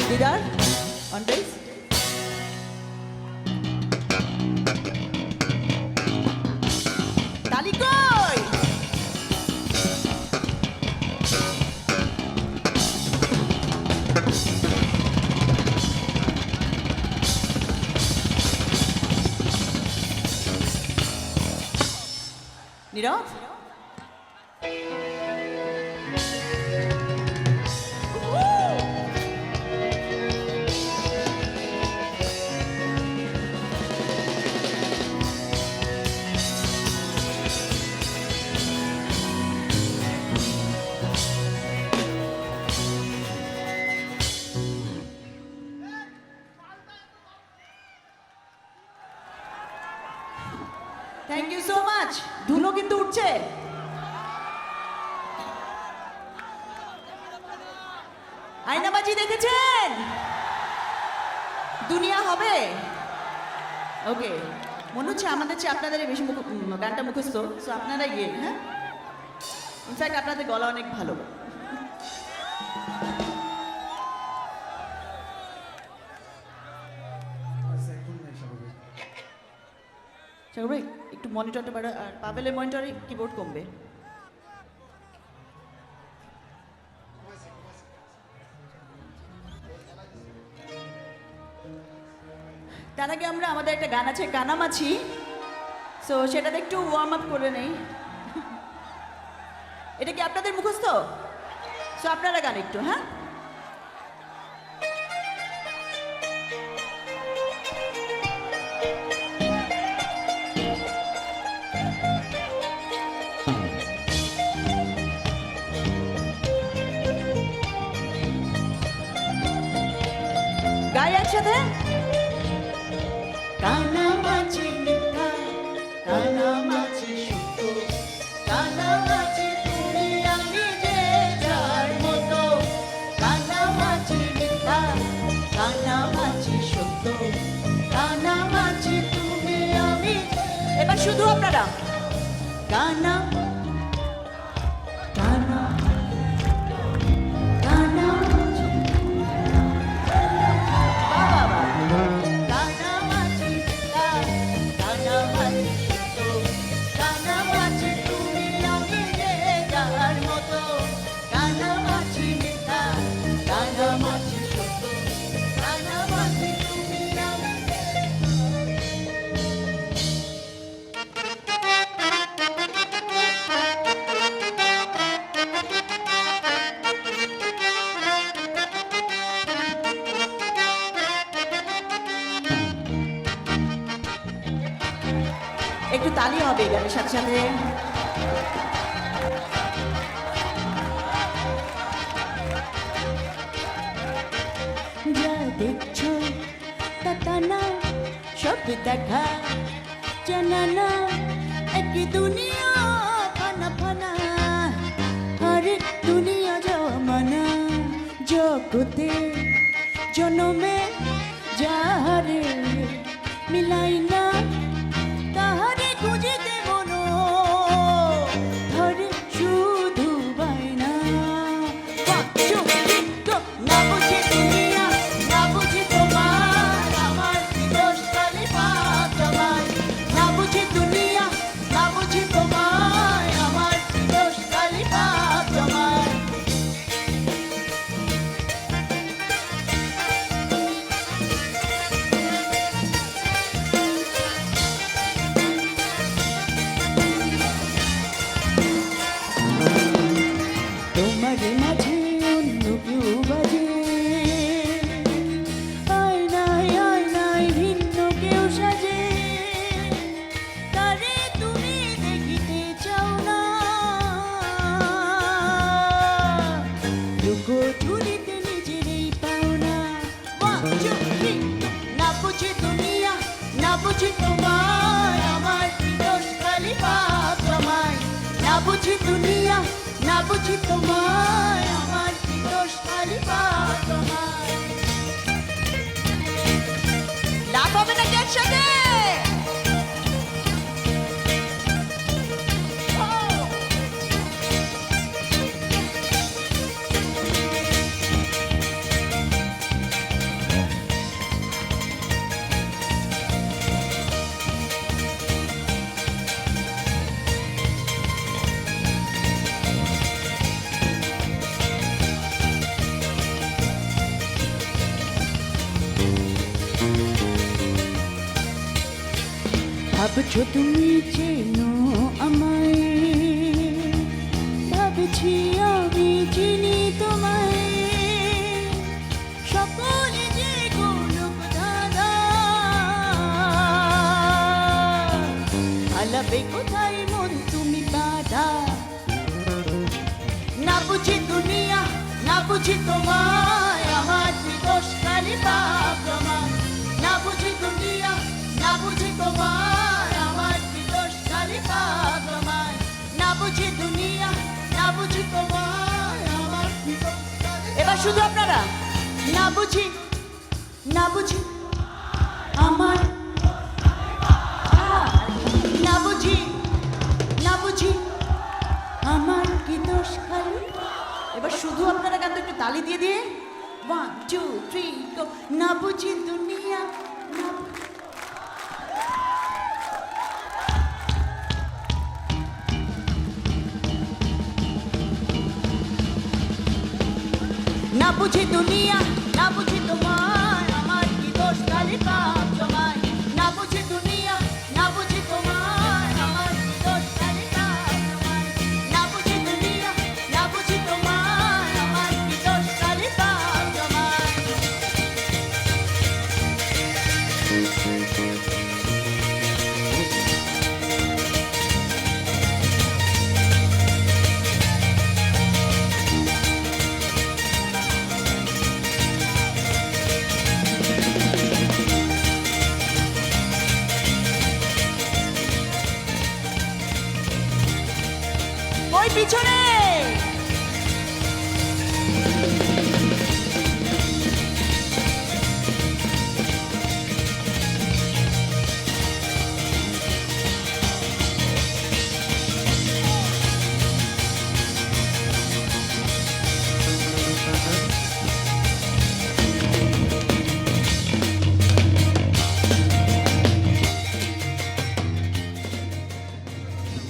Didar, on bass. Tali koi. Nirav. Thank you so much ধুলো কিন্তু উঠছে আয়নাবাজি দেখেছেন দুনিয়া হবে ওকে মনে হচ্ছে আমাদের চেয়ে আপনাদের বেশি গানটা মুখস্থ সো আপনারাই গিয়ে হ্যাঁ ইনফ্যাক্ট আপনাদের গলা অনেক ভালো সাগর ভাই একটু মনিটরটা বাড়া আর পাভেলের মনিটরে কিবোর্ড কমবে তার আগে আমরা আমাদের একটা গান আছে কানামাছি সো সেটাতে একটু ওয়ার্ম আপ করে নেই এটা কি আপনাদের মুখস্থ সো আপনারা গান একটু হ্যাঁ গাই একসাথে কানামাছি মিঠা কানামাছি সুতো কানামাছি তুমি আমি যে যার মতো কানামাছি মিঠা কানামাছি সুতো কানামাছি তুমি আমি এবার শুধু আপনারা কানা কানা কানামাছি বাবা কানামাছি কানামাছি সুতো কানামাছি তুমি আমি যে যার মতো কানামাছি মিঠা কানামাছি সুতো কানামাছি তুমি আমি একটু তালি হবে গানের সাথে সাথে যা দেখছো তা না সব দেখা জানা না একই দুনিয়া ফানা ফানা হরেক দুনিয়া জমানা জগতে জনমে যাহারে মিলাই না তাহারে খুঁজিতে মনো ধরে শুধু বাইনা না বুঝি দুনিয়া না বুঝি তোমার আমার কি দোষ খালি পাপ জমায় না বুঝি দুনিয়া না বুঝি তোমার আমার কি দোষ খালি পাপ জমায় তোমার মাঝে অন্য কেউ বাজে আয় নাই ভিন্ন কেউ সাজে তারে তুমি দেখিতে চাও না দুঃখ ঝুলিতে নিজেরই পাও না না বুঝি দুনিয়া না বুঝি তোমার আমার কি দোষ খালি পাপ জমায় না বুঝি দুনিয়া না বুঝি তোমার আমার কি দোষ খালি পাপ জমায় লাভ হবে না একসাথে ভাবছো তুমি চেনো আমায় ভাবছি আমি চিনি তোমায় সকলে যে গোলক ধাঁধা আলাপে কোথায় মন তুমি বাধা না বুঝি দুনিয়া না বুঝি তোমায় আমার কি দোষ খালি পাপ জমায় না বুঝি দুনিয়া না বুঝি তোমার আমার কি দোষ খালি পাপ জমায় না বুঝি দুনিয়া না বুঝি তোমার আমার কি দোষ খালি এবার শুধু আপনারা না বুঝি না বুঝি আমার না বুঝি না বুঝি আমার কি দোষ খালি এবার শুধু আপনারা গান একটু তালি দিয়ে দিয়ে 1 2 3 গো না বুঝি দুনিয়া না না বুঝি দুনিয়া না বুঝি তোমার আমার কি দোষ খালি পাপ জমায় না বুঝি দুনিয়া না বুঝি তোমার আমার কি দোষ খালি পাপ জমায় না বুঝি দুনিয়া না বুঝি তোমার আমার কি দোষ খালি পাপ জমায় ওই পিছনে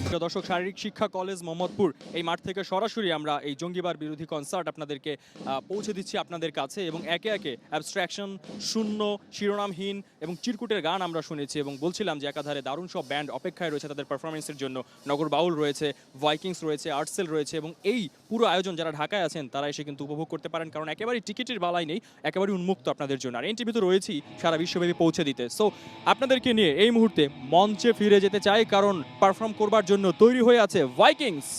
প্রিয় দর্শক, শারীরিক শিক্ষা কলেজ মোহাম্মদপুর এই মাঠ থেকে সরাসরি আমরা এই জঙ্গিবাদ বিরোধী কনসার্ট আপনাদেরকে পৌঁছে দিচ্ছি আপনাদের কাছে, এবং একে একে অ্যাবস্ট্রাকশন, শূন্য, শিরোনামহীন এবং চিরকুটের গান আমরা শুনেছি, এবং বলছিলাম যে একাধারে দারুণ সব ব্যান্ড অপেক্ষায় রয়েছে তাদের পারফরমেন্সের জন্য। নগর বাউল রয়েছে, ভাইকিংস রয়েছে, আর্টসেল রয়েছে, এবং এই পুরো আয়োজন যারা ঢাকায় আছেন তারা এসে কিন্তু উপভোগ করতে পারেন, কারণ একেবারেই টিকিটের বালাই নেই, একেবারেই উন্মুক্ত আপনাদের জন্য। আর এনটিভি তো রয়েছি সারা বিশ্বব্যাপী পৌঁছে দিতে। সো আপনাদেরকে নিয়ে এই মুহূর্তে মঞ্চে ফিরে যেতে চাই, কারণ পারফর্ম করবার জন্য তৈরি হয়ে আছে ভাইকিংস।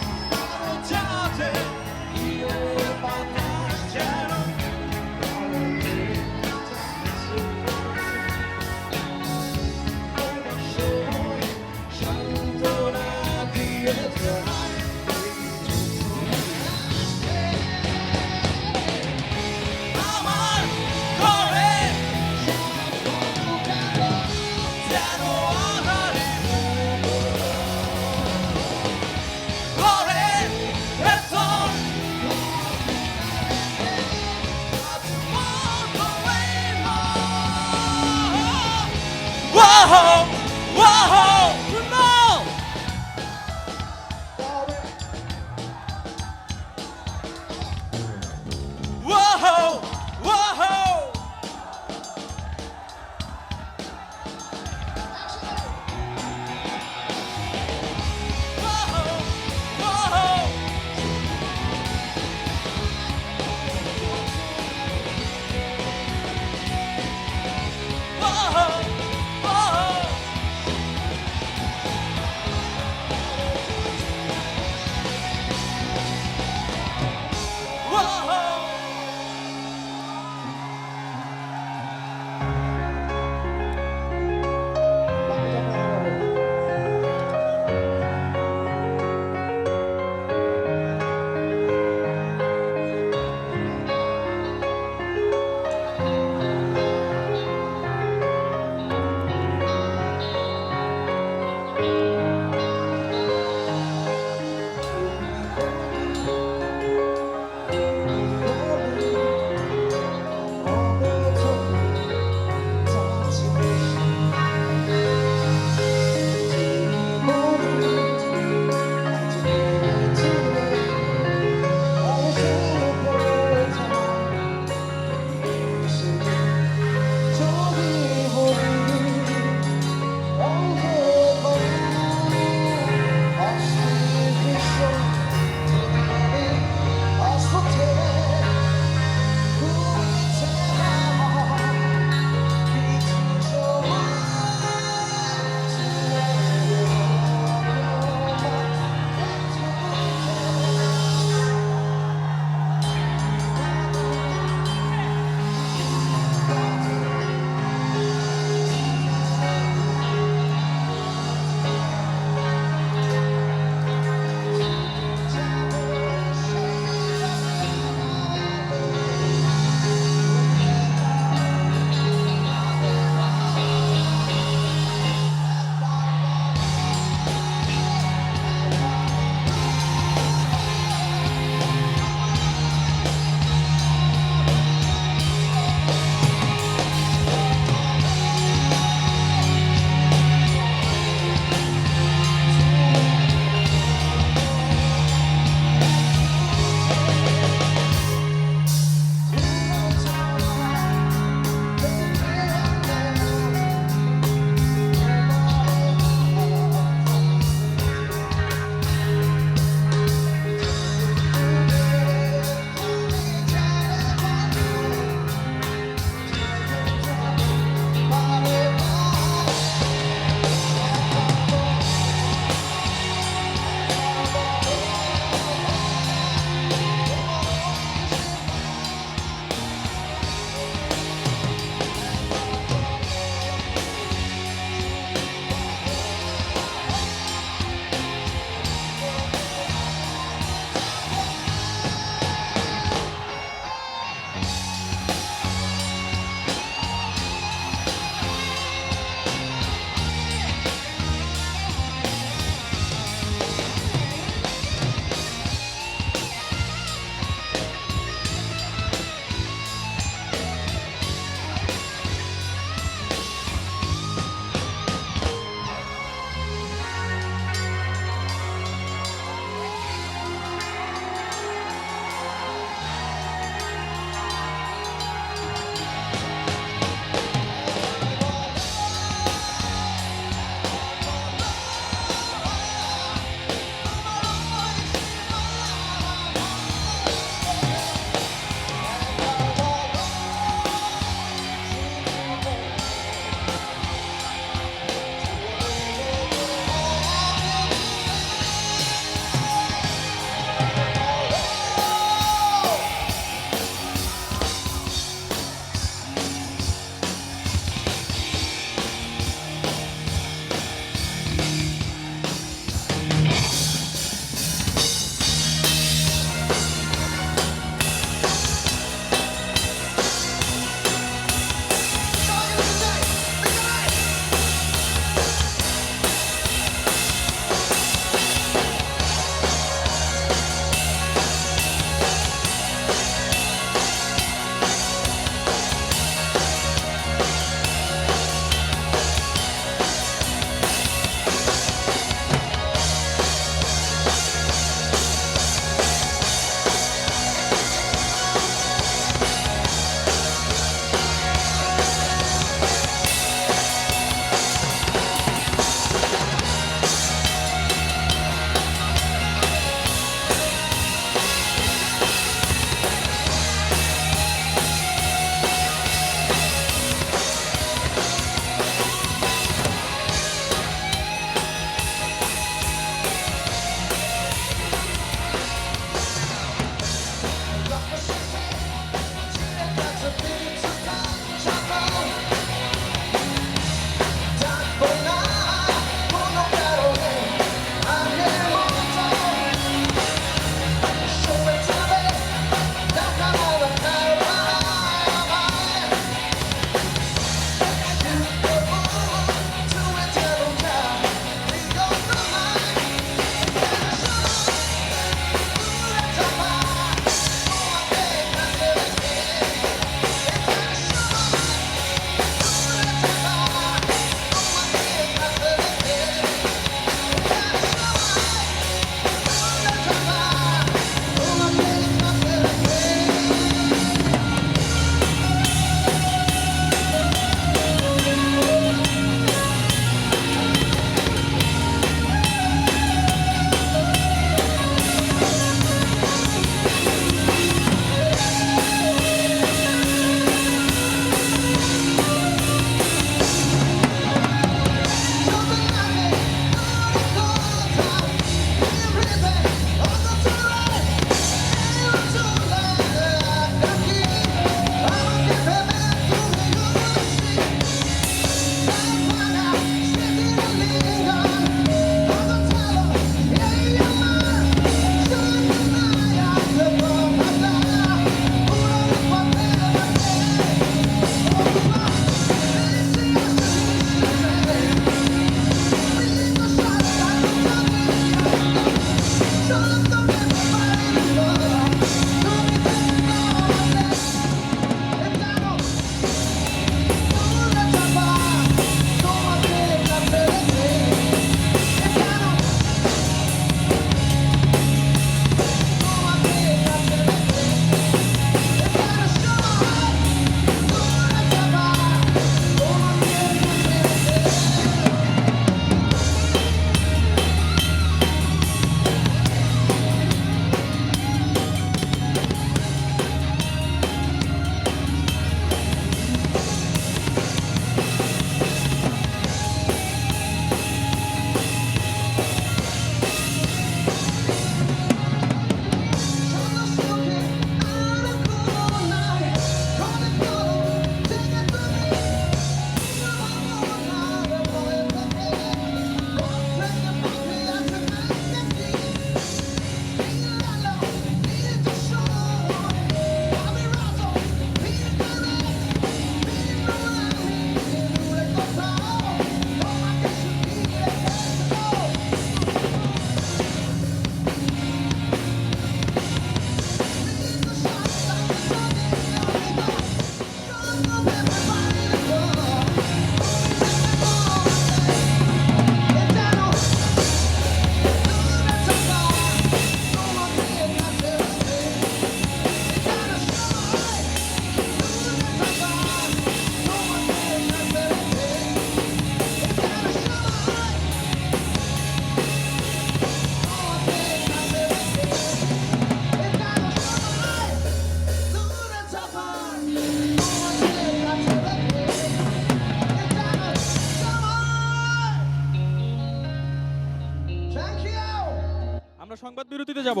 আমরা সংবাদ বিরতিতে যাব।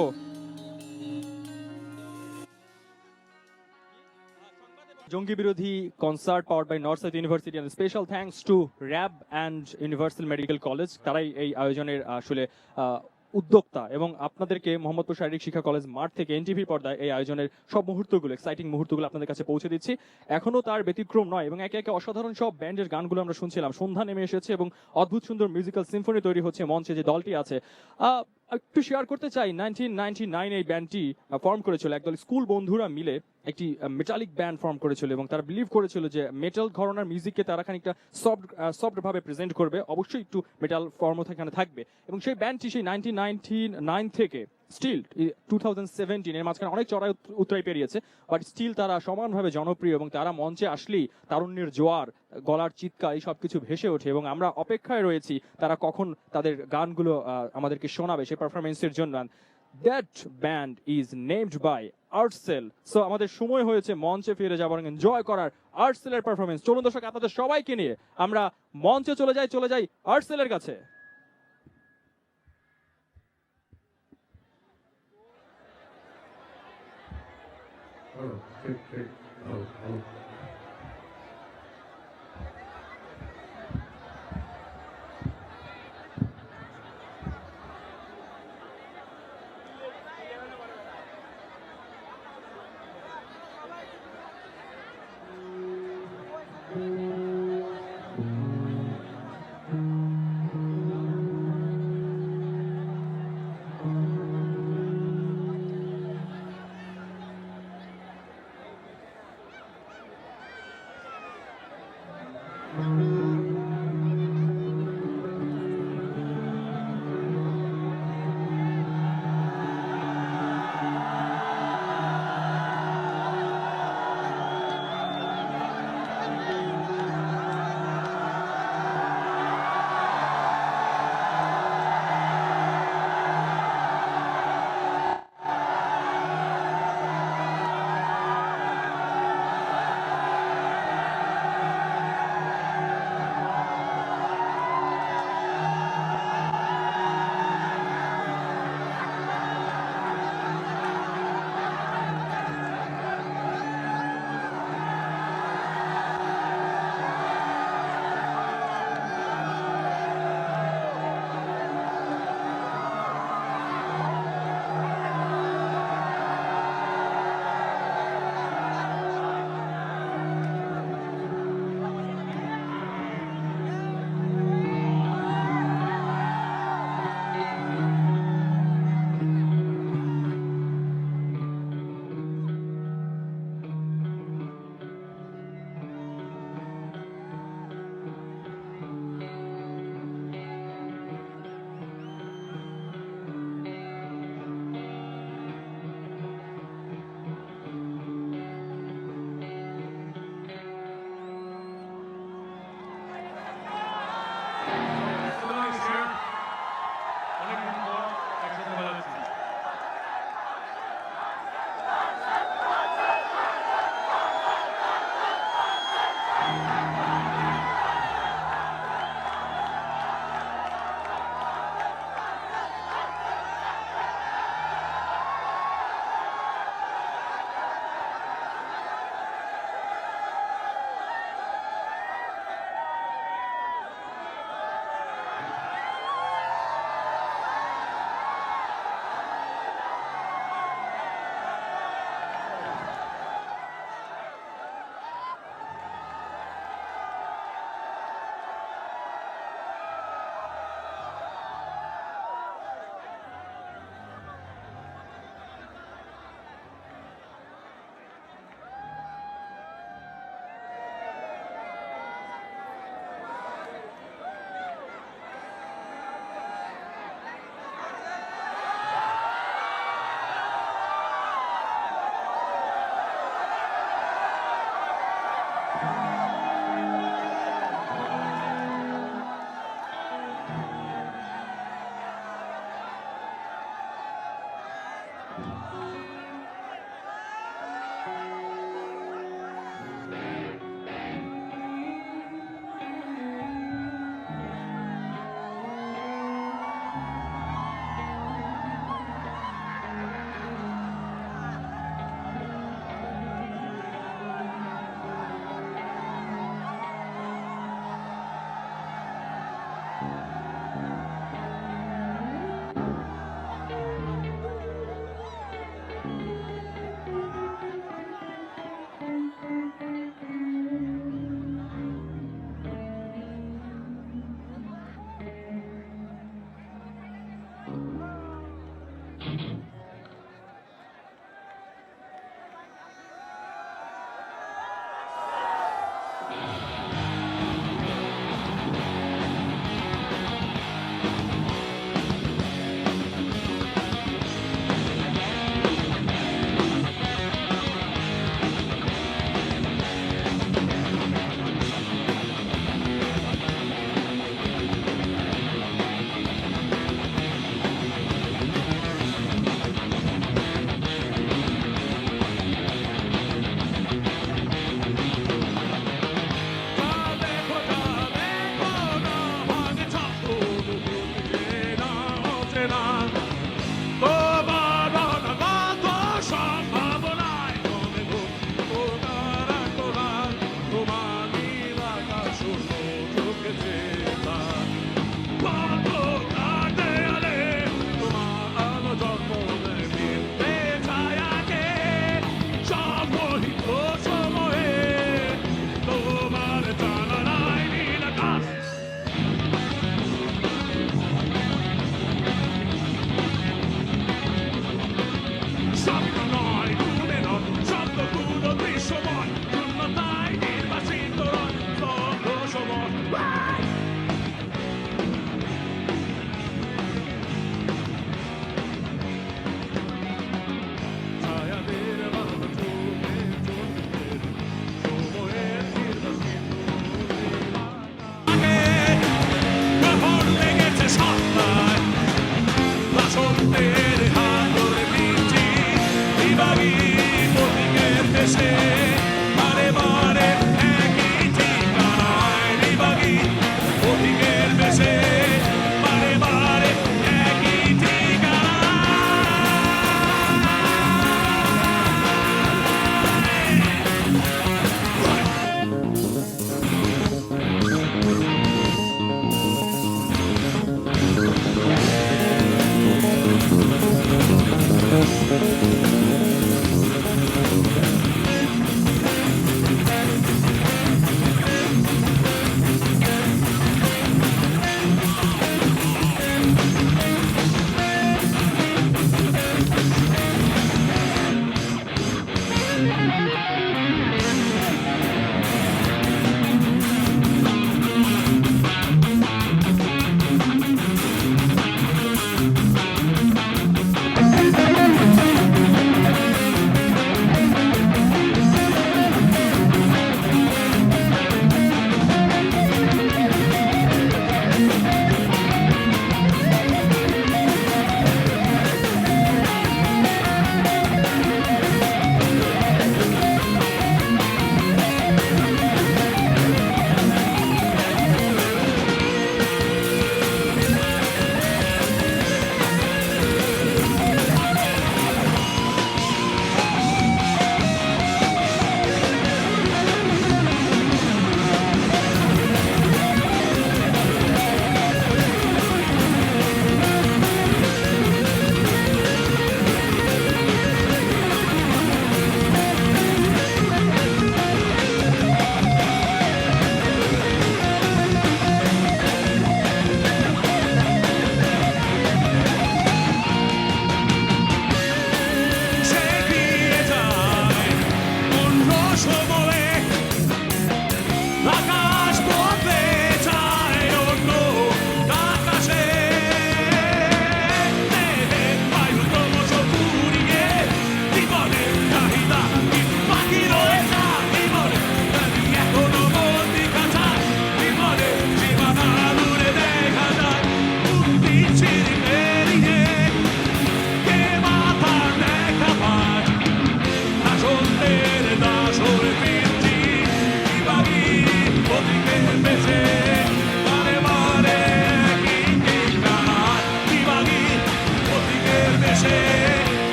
জঙ্গি বিরোধী concert powered by North South University and special thanks to RAB and Universal Medical College, তারাই এই আয়োজনের আসলে উদ্যোক্তা, এবং আপনাদেরকে মোহাম্মদপুর শারীরিক শিক্ষা কলেজ মাঠ থেকে এনটিভির পর্দায় এই আয়োজনের সব মুহূর্তগুলো, এক্সাইটিং মুহূর্তগুলো আপনাদের কাছে পৌঁছে দিচ্ছি। এখনো তার ব্যতিক্রম নয়, এবং একে একে অসাধারণ সব ব্যান্ডের গানগুলো আমরা শুনছিলাম। সন্ধ্যা নেমে এসেছে এবং অদ্ভুত সুন্দর মিউজিক্যাল সিম্ফনি তৈরি হচ্ছে মঞ্চে যে দলটি আছে। একটু শেয়ার করতে চাই, 1999 এই ব্যান্ডটি ফর্ম করেছিল একদল স্কুল বন্ধুরা মিলে, একটি মেটালিক ব্যান্ড ফর্ম করেছিল, এবং তারা বিলিভ করেছিল যে মেটাল ঘরানার মিউজিককে তারা খানিকটা সফট ভাবে প্রেজেন্ট করবে, অবশ্যই একটু মেটাল ফর্মও এখানে থাকবে। এবং সেই ব্যান্ডটি সেই 1999 থেকে স্টিল 2017 এর মাঝখানে অনেক চড়াই উতরাই পেরিয়েছে, বাট স্টিল তারা সমানভাবে জনপ্রিয়, এবং তারা মঞ্চে আসলেই তারুণ্যের জোয়ার, গলার চিৎকার, এই সব কিছু ভেসে ওঠে, এবং আমরা অপেক্ষায় রয়েছি তারা কখন তাদের গানগুলো আমাদেরকে শোনাবে সেই পারফরমেন্সের জন্য। That band is named by Artcell. So আমাদের সময় হয়েছে মঞ্চে ফিরে যাবার, এনজয় করার আর্টসেলের পারফরমেন্স। চলুন দর্শক, আপনাদের সবাইকে নিয়ে আমরা মঞ্চে চলে যাই আর্টসেলের কাছে।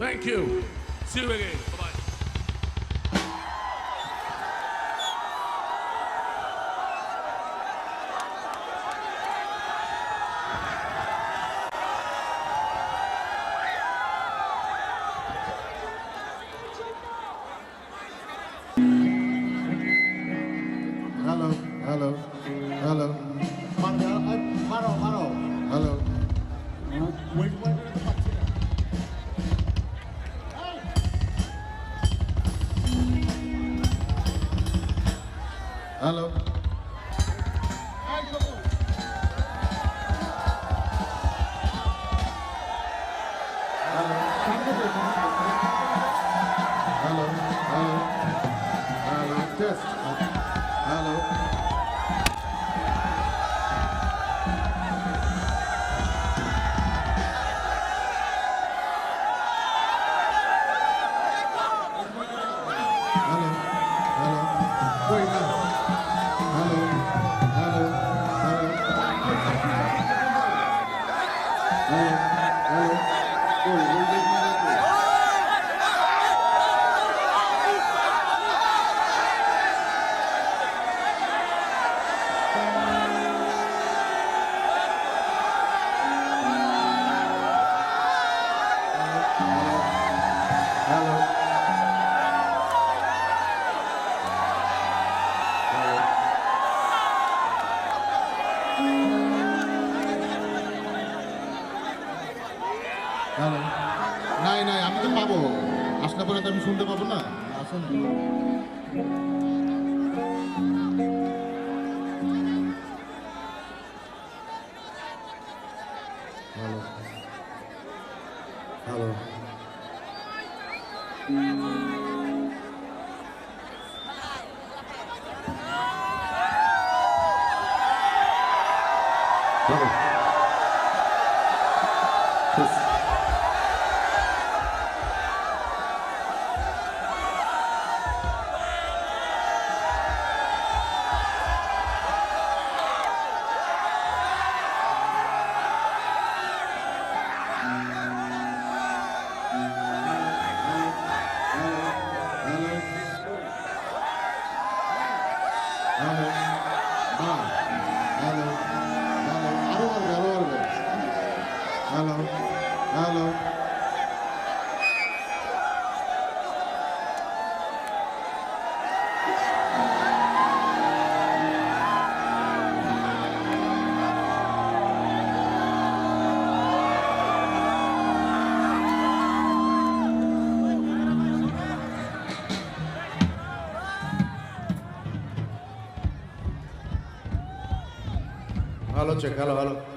Thank you. See you again. Bye-bye. Hello hello hello মারো মারো hello hello hello hello hello test hello hello hello কই না hello hello hello hello hello কই হ্যালো হ্যালো নাই নাই আমি তো পাবো আসলে পরে তো আমি শুনতে পাবো না আসুন হ্যালো হ্যালো হ্যালো মা হ্যালো হ্যালো আরো মারবে hello hello hello check hello hello